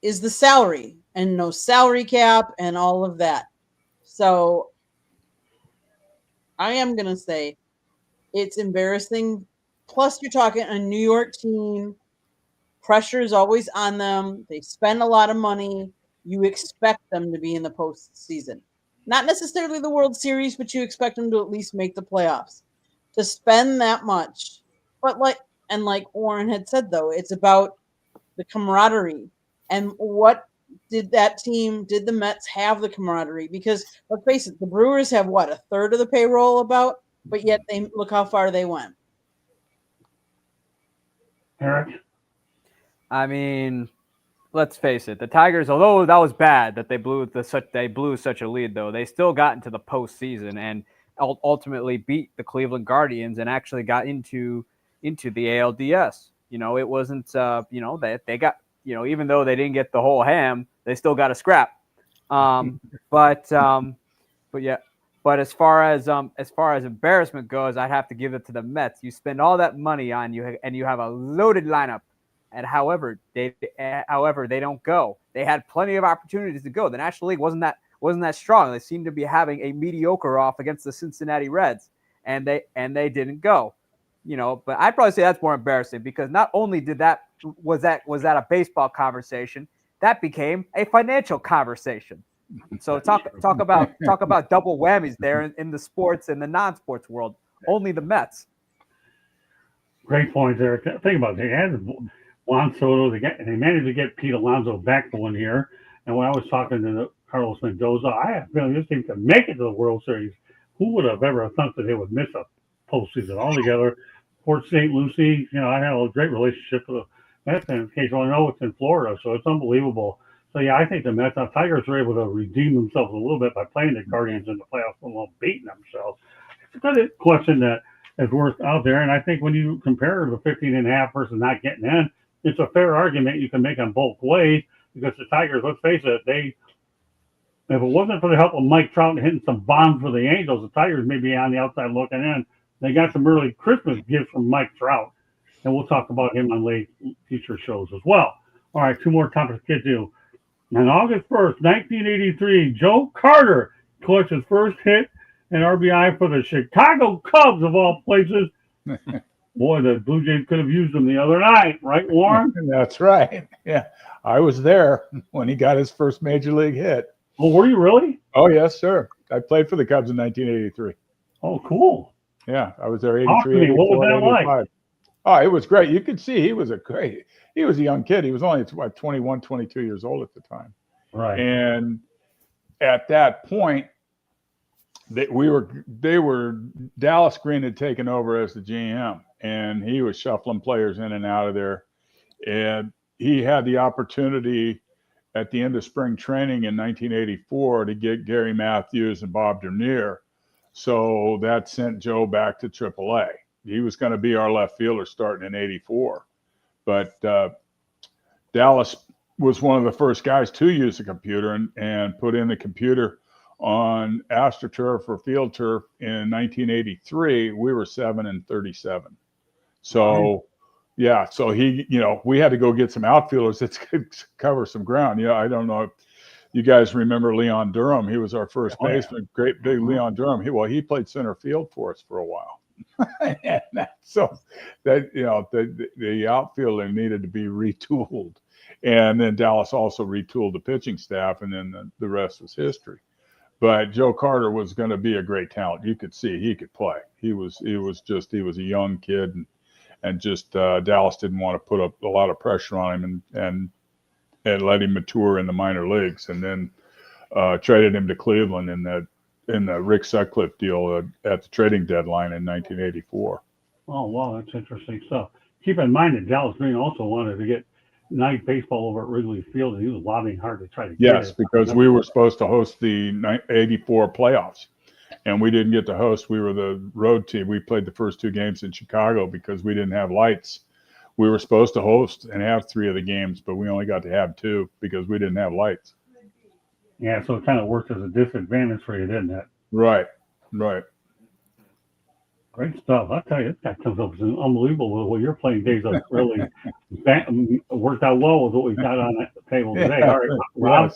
is the salary and no salary cap and all of that. So I am going to say it's embarrassing. Plus, you're talking a New York team. Pressure is always on them. They spend a lot of money. You expect them to be in the postseason. Not necessarily the World Series, but you expect them to at least make the playoffs. To spend that much. But like Warren had said, though, it's about the camaraderie. And what did the Mets have the camaraderie? Because let's face it, the Brewers have a third of the payroll about, but yet they look how far they went. Eric? I mean, let's face it, the Tigers, although that was bad that they blew such a lead, though, they still got into the postseason and ultimately beat the Cleveland Guardians and actually got into the ALDS. It wasn't they got, even though they didn't get the whole ham, they still got a scrap. But yeah. But as far as embarrassment goes, I'd have to give it to the Mets. You spend all that money on you, and you have a loaded lineup, and however they don't go. They had plenty of opportunities to go. The National League wasn't that strong. They seemed to be having a mediocre off against the Cincinnati Reds, and they didn't go. But I'd probably say that's more embarrassing because not only was that a baseball conversation, that became a financial conversation. So talk about double whammies there in the sports and the non-sports world. Only the Mets. Great point, Eric. Think about it. They had Juan Soto. They managed to get Pete Alonso back for 1 year. And when I was talking to Carlos Mendoza, I have a feeling this team could make it to the World Series. Who would have ever thought that they would miss a postseason altogether? Port St. Lucie, I had a great relationship with the Mets, and in case you want to know, it's in Florida, so it's unbelievable. So, yeah, I think the Mets, Tigers were able to redeem themselves a little bit by playing the Guardians in the playoffs and beating themselves. It's a good question that is worth out there, and I think when you compare the 15.5 versus not getting in, it's a fair argument you can make on both ways because the Tigers, let's face it, if it wasn't for the help of Mike Trout hitting some bombs for the Angels, the Tigers may be on the outside looking in. They got some early Christmas gifts from Mike Trout, and we'll talk about him on late future shows as well. All right, 2 more topics to get to. On August 1st, 1983, Joe Carter collects his first hit and RBI for the Chicago Cubs, of all places. Boy, the Blue Jays could have used him the other night, right, Warren? That's right. Yeah, I was there when he got his first major league hit. Oh, were you really? Oh, yes, sir. I played for the Cubs in 1983. Oh, cool. Yeah, I was there 83, 84, what was that 85. Like? Oh, it was great. You could see he was a young kid. He was only 21, 22 years old at the time. Right. And at that point, Dallas Green had taken over as the GM, and he was shuffling players in and out of there. And he had the opportunity at the end of spring training in 1984 to get Gary Matthews and Bob Dernier. So that sent Joe back to AAA. He was going to be our left fielder starting in 84. But Dallas was one of the first guys to use the computer and put in the computer on AstroTurf or Field Turf in 1983. We were 7-37. So, yeah, so we had to go get some outfielders that could cover some ground. Yeah, I don't know if you guys remember Leon Durham. He was our first baseman, great big Leon Durham. He played center field for us for a while. So that the outfielder needed to be retooled, and then Dallas also retooled the pitching staff, and then the rest was history. But Joe Carter was going to be a great talent. You could see he could play. He was a young kid, and just Dallas didn't want to put up a lot of pressure on him and let him mature in the minor leagues, and then traded him to Cleveland in the Rick Sutcliffe deal at the trading deadline in 1984. Oh, wow, that's interesting stuff. Keep in mind that Dallas Green also wanted to get night baseball over at Wrigley Field, and he was lobbying hard to try to get it. Yes, because we were supposed to host the 84 playoffs, and we didn't get to host. We were the road team. We played the first 2 games in Chicago because we didn't have lights. We were supposed to host and have 3 of the games, but we only got to have 2 because we didn't have lights. Yeah, so it kind of worked as a disadvantage for you, didn't it? Right. Great stuff. I'll tell you, this guy comes up with an unbelievable. Well, your playing days are really worked out well with what we've got on the table today. All right, Rob.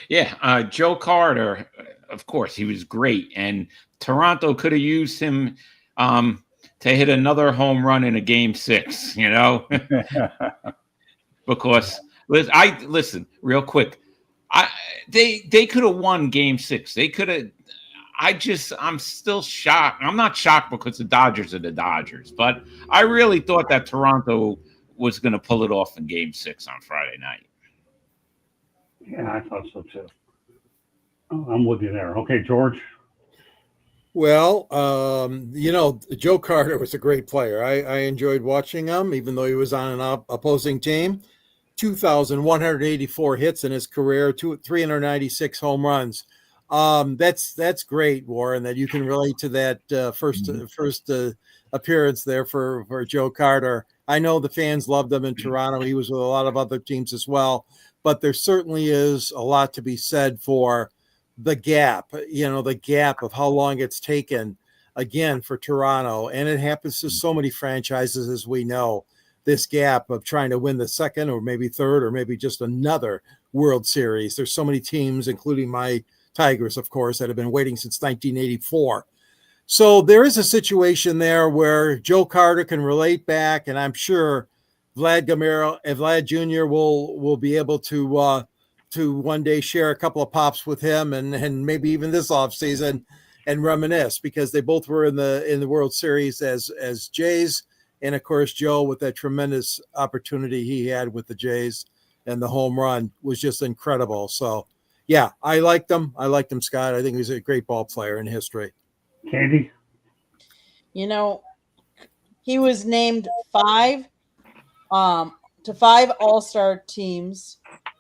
Yeah, Joe Carter, of course, he was great. And Toronto could have used him to hit another home run in a game 6, because listen real quick. They could have won game 6. They could have. I'm still shocked. I'm not shocked because the Dodgers are the Dodgers, but I really thought that Toronto was going to pull it off in game 6 on Friday night. Yeah, I thought so too. I'm with you there. Okay, George. Well, Joe Carter was a great player. I enjoyed watching him, even though he was on an opposing team. 2,184 hits in his career, 396 home runs. That's great, Warren, that you can relate to that first appearance there for Joe Carter. I know the fans loved him in Toronto. He was with a lot of other teams as well, but there certainly is a lot to be said for the gap of how long it's taken again for Toronto. And it happens to so many franchises, as we know, this gap of trying to win the second or maybe third or maybe just another World Series. There's so many teams, including my Tigers, of course, that have been waiting since 1984. So there is a situation there where Joe Carter can relate back, and I'm sure Vlad Jr. will be able to one day share a couple of pops with him and maybe even this offseason and reminisce, because they both were in the World Series as Jays. And of course, Joe, with that tremendous opportunity he had with the Jays and the home run, was just incredible. So yeah, I liked him, Scott. I think he was a great ball player in history. Candy? He was named to 5 All-Star teams.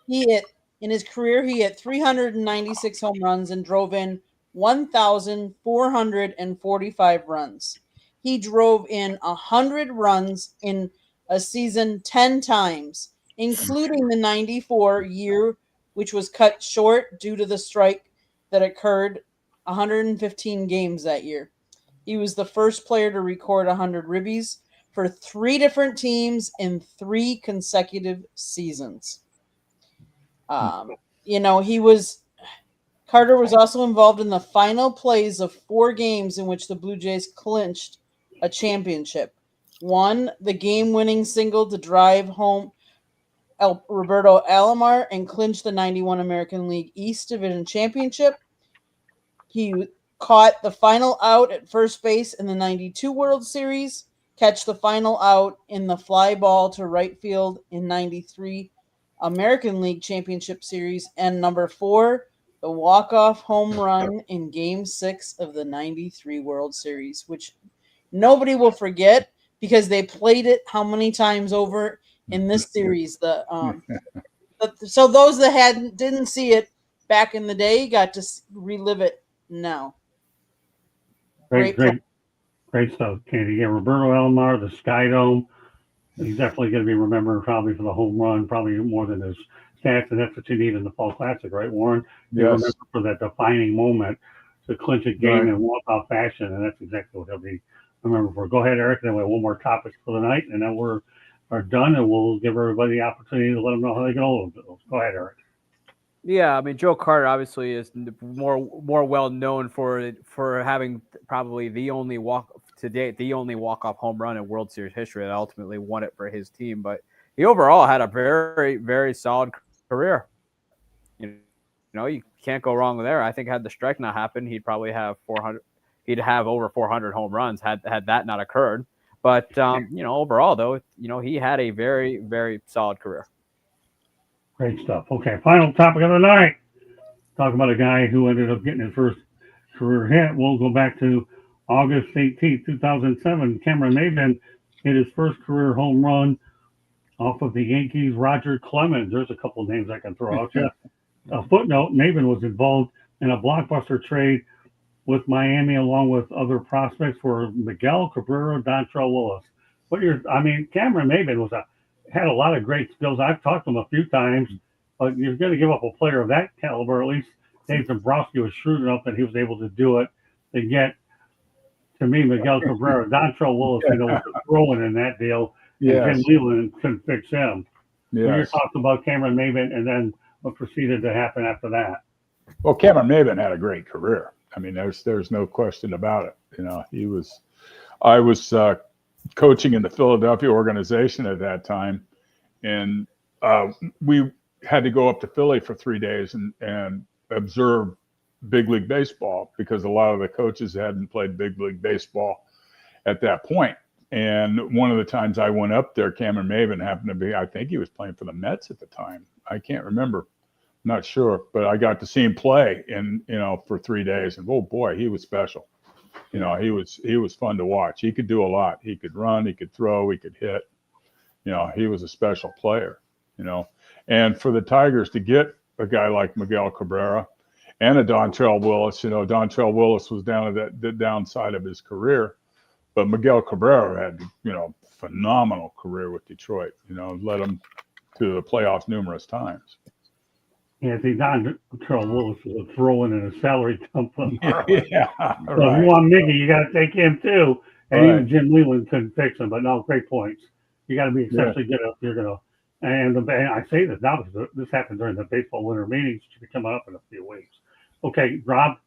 In his career, he hit 396 home runs and drove in 1,445 runs. He drove in 100 runs in a season 10 times, including the 94 year, which was cut short due to the strike that occurred 115 games that year. He was the first player to record 100 ribbies for 3 different teams in 3 consecutive seasons. Carter was also involved in the final plays of 4 games in which the Blue Jays clinched a championship. 1, the game-winning single to drive home Roberto Alomar and clinch the 91 American League East Division Championship. He caught the final out at first base in the 92 World Series, catch the final out in the fly ball to right field in 93 American League Championship Series, and number 4, the walk-off home run in Game 6 of the 93 World Series, which nobody will forget because they played it how many times over in this series. So those that didn't see it back in the day got to relive it now. Great stuff, Candy. Yeah, Roberto Alomar, the Sky Dome. He's definitely going to be remembered probably for the home run, probably more than his stats, and that's what you need in the Fall Classic, right, Warren? You Yes. remember for that defining moment to clinch a game in walk-off fashion, and that's exactly what he'll be remembered for. Go ahead, Eric, and then we have one more topic for the night, and then we're done, and we'll give everybody the opportunity to let them know how they get hold of it. Go ahead, Eric. Yeah, I mean, Joe Carter obviously is more well known for having probably the only walk-off home run in World Series history that ultimately won it for his team. But he overall had a very, very solid career. You can't go wrong there. I think had the strike not happened, he'd probably have 400. He'd have over 400 home runs had that not occurred. But overall though, he had a very, very solid career. Great stuff. Okay, final topic of the night. Talk about a guy who ended up getting his first career hit. We'll go back to August 18th, 2007. Cameron Maybin hit his first career home run off of the Yankees' Roger Clemens. There's a couple of names I can throw out. A footnote, Maybin was involved in a blockbuster trade with Miami along with other prospects for Miguel Cabrera, Dontrell Willis. Cameron Maybin had a lot of great skills. I've talked to him a few times, but you're going to give up a player of that caliber. At least Dave Dombrowski was shrewd enough that he was able to do it. To get, to me, Miguel Cabrera, Dontrell Willis, was throwing in that deal. Yes. And Jim Leland couldn't fix him. Yes. So you're talking about Cameron Maybin, and then what proceeded to happen after that. Well, Cameron Maybin had a great career. I mean, there's no question about it. I was coaching in the Philadelphia organization at that time, and we had to go up to Philly for 3 days and observe big league baseball because a lot of the coaches hadn't played big league baseball at that point. And one of the times I went up there, Cameron Maybin happened to be, I think he was playing for the Mets at the time. I can't remember. Not sure, but I got to see him play for 3 days, and oh boy, he was special. He was fun to watch. He could do a lot. He could run, he could throw, he could hit. He was a special player. And for the Tigers to get a guy like Miguel Cabrera and a Dontrell Willis, Dontrell Willis was down at the downside of his career, but Miguel Cabrera had, phenomenal career with Detroit, led them to the playoffs numerous times. Yeah, see, Dontrell Willis is a throw-in and a salary dump. So right. if you want Mickey, you got to take him too. And even Jim Leland couldn't fix him, but no, great points. You got to be exceptionally good if you're going to. And I say this now because this happened during the baseball winter meetings, which will be coming up in a few weeks. Okay, Rob.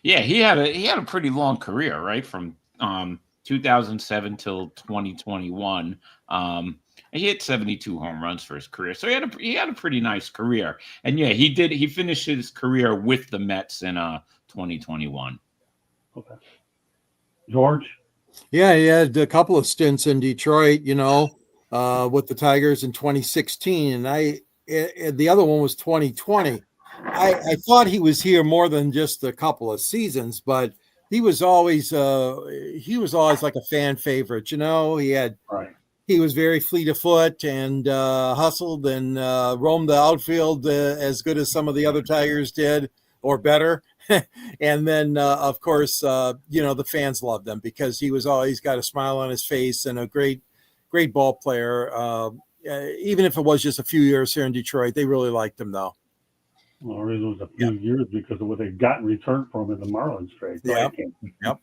Yeah, he had a pretty long career, right, from 2007 till 2021. He hit 72 home runs for his career, so he had a pretty nice career. And yeah, he finished his career with the Mets in 2021. Okay, George. Yeah, he had a couple of stints in Detroit, with the Tigers in 2016, and the other one was 2020. I thought he was here more than just a couple of seasons, but he was always like a fan favorite. He was very fleet of foot and hustled and roamed the outfield as good as some of the other Tigers did, or better. And then, of course, the fans loved him because he was always got a smile on his face and a great ball player. Even if it was just a few years here in Detroit, they really liked him, though. Well, it was a few years because of what they got in return from in the Marlins trade. Yep.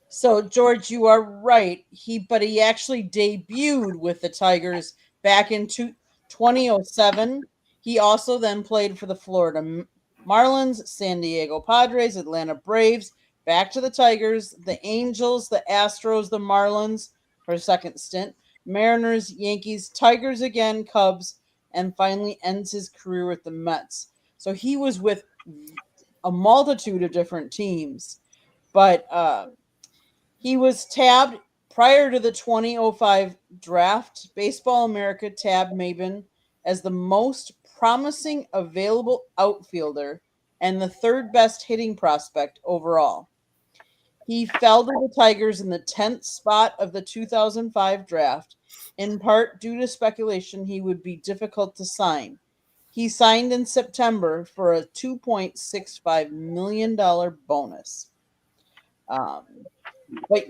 So, George, you are right. He actually debuted with the Tigers back in 2007. He also then played for the Florida Marlins, San Diego Padres, Atlanta Braves, back to the Tigers, the Angels, the Astros, the Marlins for a second stint, Mariners, Yankees, Tigers again, Cubs, and finally ends his career with the Mets. So he was with a multitude of different teams, but he was tabbed prior to the 2005 draft. Baseball America tabbed Maben as the most promising available outfielder and the third best hitting prospect overall. He fell to the Tigers in the 10th spot of the 2005 draft, in part due to speculation he would be difficult to sign. He signed in September for a $2.65 million bonus. But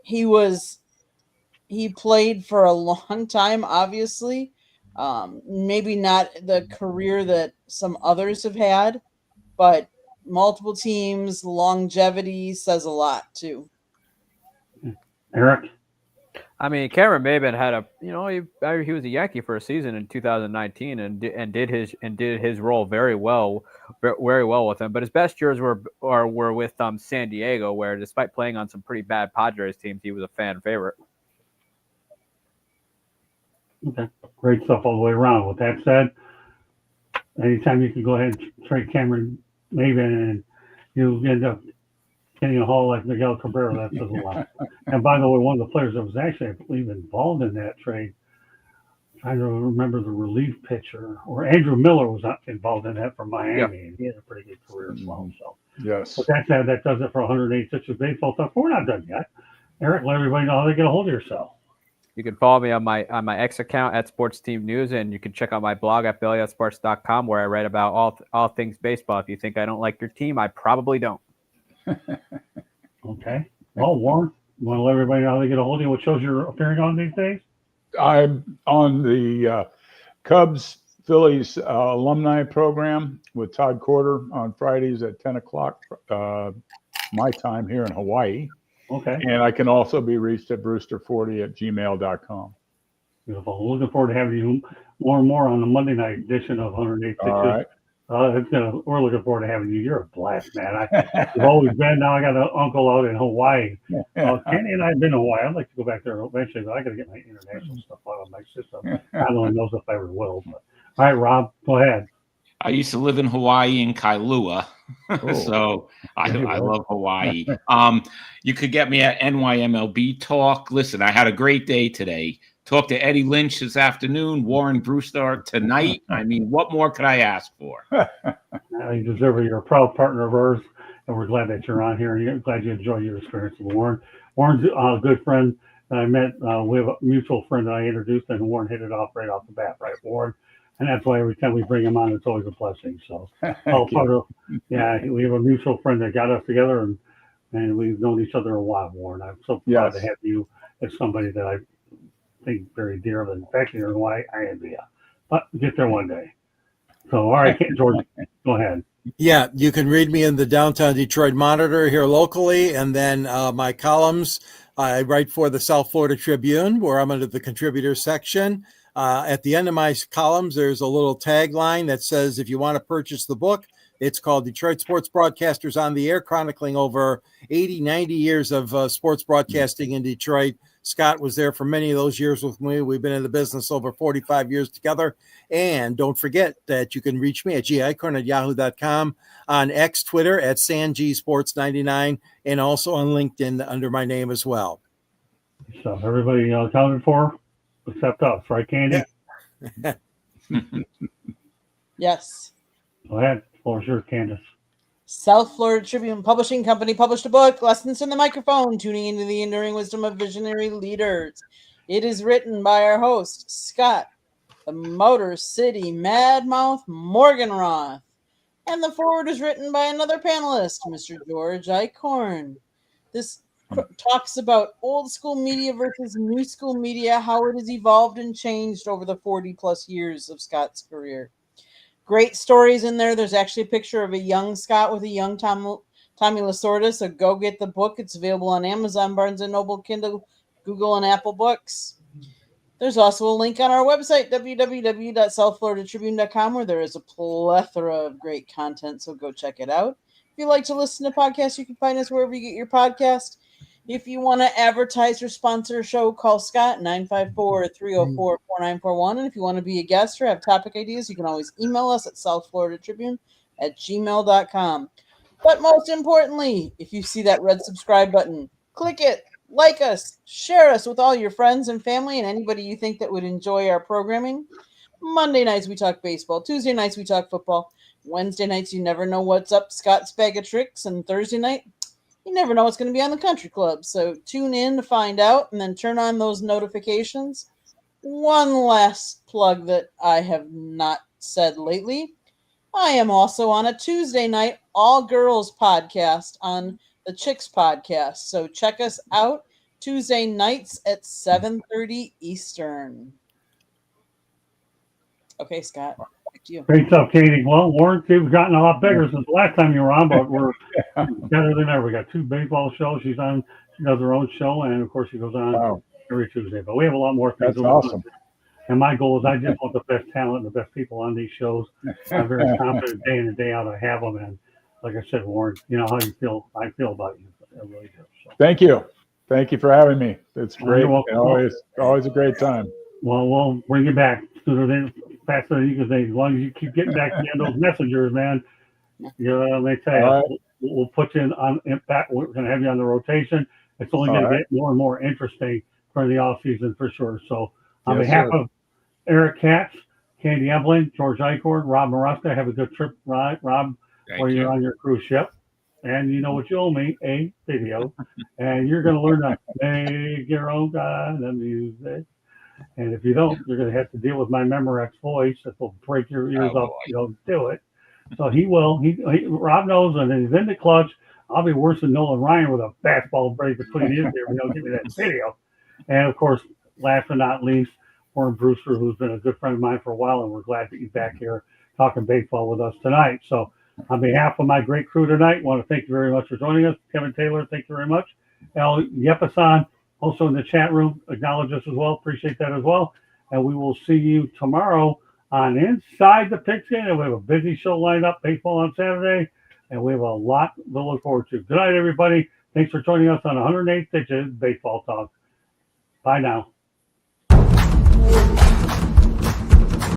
he played for a long time, obviously. Maybe not the career that some others have had, but multiple teams, longevity says a lot too. Eric. I mean, Cameron Maben had he was a Yankee for a season in 2019 and did his role very well with him. But his best years were with San Diego, where despite playing on some pretty bad Padres teams, he was a fan favorite. Okay, great stuff all the way around. With that said, anytime you can go ahead and trade Cameron Maben and you end up getting a haul like Miguel Cabrera, that says a lot. And by the way, one of the players that was actually, I believe, involved in that trade, I'm trying to remember the relief pitcher, or Andrew Miller was involved in that from Miami, and he had a pretty good career as well. So, yes. But that does it for 186 baseball stuff. We're not done yet. Eric, let everybody know how they get a hold of yourself. You can follow me on my X account at Sports Team News, and you can check out my blog at BillySports.com, where I write about all things baseball. If you think I don't like your team, I probably don't. Okay. Well, Warren, you want to let everybody know how they get a hold of you? What shows you're appearing on these days? I'm on the Cubs Phillies alumni program with Todd Corder on Fridays at 10 o'clock my time here in Hawaii. Okay. And I can also be reached at brewster40@gmail.com. Beautiful. Looking forward to having you more and more on the Monday night edition of 108 Pitches. All right. We're looking forward to having you. You're a blast, man. You've always been. Now I got an uncle out in Hawaii. Kenny and I have been to Hawaii. I'd like to go back there eventually, but I got to get my international stuff out of my system. I don't know if I ever will. But. All right, Rob, go ahead. I used to live in Hawaii in Kailua, so I love Hawaii. You could get me at NYMLB Talk. Listen, I had a great day today. Talked to Eddie Lynch this afternoon, Warren Brewster tonight. I mean, what more could I ask for? You deserve it. You're a proud partner of ours, and we're glad that you're on here. And glad you enjoyed your experience with Warren. Warren's a good friend I met. We have a mutual friend that I introduced, and Warren hit it off right off the bat, right, Warren? And that's why every time we bring him on, it's always a blessing. So, all part of, yeah, we have a mutual friend that got us together, and we've known each other a while, Warren. I'm so proud to have you as somebody that I think very dear of. In fact, you know why I envy you. But get there one day. So, all right, George, go ahead. Yeah, you can read me in the Downtown Detroit Monitor here locally, and then my columns. I write for the South Florida Tribune, where I'm under the contributors section. At the end of my columns, there's a little tagline that says, if you want to purchase the book, it's called Detroit Sports Broadcasters on the Air, chronicling over 80, 90 years of sports broadcasting in Detroit. Scott was there for many of those years with me. We've been in the business over 45 years together. And don't forget that you can reach me at gicorn@yahoo.com, on X, Twitter at SanGSports99, and also on LinkedIn under my name as well. So everybody accounted for except us, right, Candy? Yeah. Yes. Go ahead. Floor's yours, Candace. South Florida Tribune Publishing Company published a book, Lessons in the Microphone, Tuning into the Enduring Wisdom of Visionary Leaders. It is written by our host, Scott, the Motor City Madmouth Morganroth. And the foreword is written by another panelist, Mr. George Eichhorn. This talks about old school media versus new school media, how it has evolved and changed over the 40 plus years of Scott's career. Great stories in there. There's actually a picture of a young Scott with a young Tommy Lasorda. So go get the book. It's available on Amazon, Barnes & Noble, Kindle, Google, and Apple Books. There's also a link on our website, www.southfloridatribune.com, where there is a plethora of great content. So go check it out. If you like to listen to podcasts, you can find us wherever you get your podcast. If you want to advertise or sponsor a show, call Scott, 954-304-4941. And if you want to be a guest or have topic ideas, you can always email us at southfloridatribune@gmail.com. But most importantly, if you see that red subscribe button, click it, like us, share us with all your friends and family and anybody you think that would enjoy our programming. Monday nights, we talk baseball. Tuesday nights, we talk football. Wednesday nights, you never know what's up, Scott's Bag of Tricks. And Thursday night, you never know what's going to be on the country club. So tune in to find out and then turn on those notifications. One last plug that I have not said lately. I am also on a Tuesday night all girls podcast on the Chicks podcast. So check us out Tuesday nights at 7:30 Eastern. Okay, Scott. Back to you. Great stuff, Katie. Well, Warren, we've gotten a lot bigger since the last time you were on, but we're better than ever. We got 2 baseball shows. She does her own show, and of course, she goes on every Tuesday. But we have a lot more things. That's awesome. And my goal is I just want the best talent and the best people on these shows. I'm very confident day in and day out I have them. And like I said, Warren, you know how you feel. I feel about you. I really do. So. Thank you. Thank you for having me. It's great. Always a great time. Well, we'll bring you back sooner than faster than you can say. As long as you keep getting back to those messengers, man. You know, let me tell you, Right. we'll put you on impact. We're going to have you on the rotation. It's only going to get more and more interesting for the off season for sure. So on behalf of Eric Katz, Candy Evelyn, George Eichhorn, Rob Maruska, have a good trip, Rob, while you're on your cruise ship. And you know what you owe me, a video. And you're going to learn to make your own kind of music. And if you don't, you're going to have to deal with my Memorex voice that will break your ears up. You don't do it. So he will. Rob knows, and he's in the clutch. I'll be worse than Nolan Ryan with a fastball break between his ears. You know, give me that video. And of course, last but not least, Warren Brewster, who's been a good friend of mine for a while, and we're glad that you're back here talking baseball with us tonight. So on behalf of my great crew tonight, I want to thank you very much for joining us. Kevin Taylor, thank you very much. El Yepasan, also in the chat room, acknowledge us as well. Appreciate that as well. And we will see you tomorrow on Inside the Pigskin. And we have a busy show lined up, baseball on Saturday, and we have a lot to look forward to. Good night, everybody. Thanks for joining us on 108 Stitches Baseball Talk. Bye now.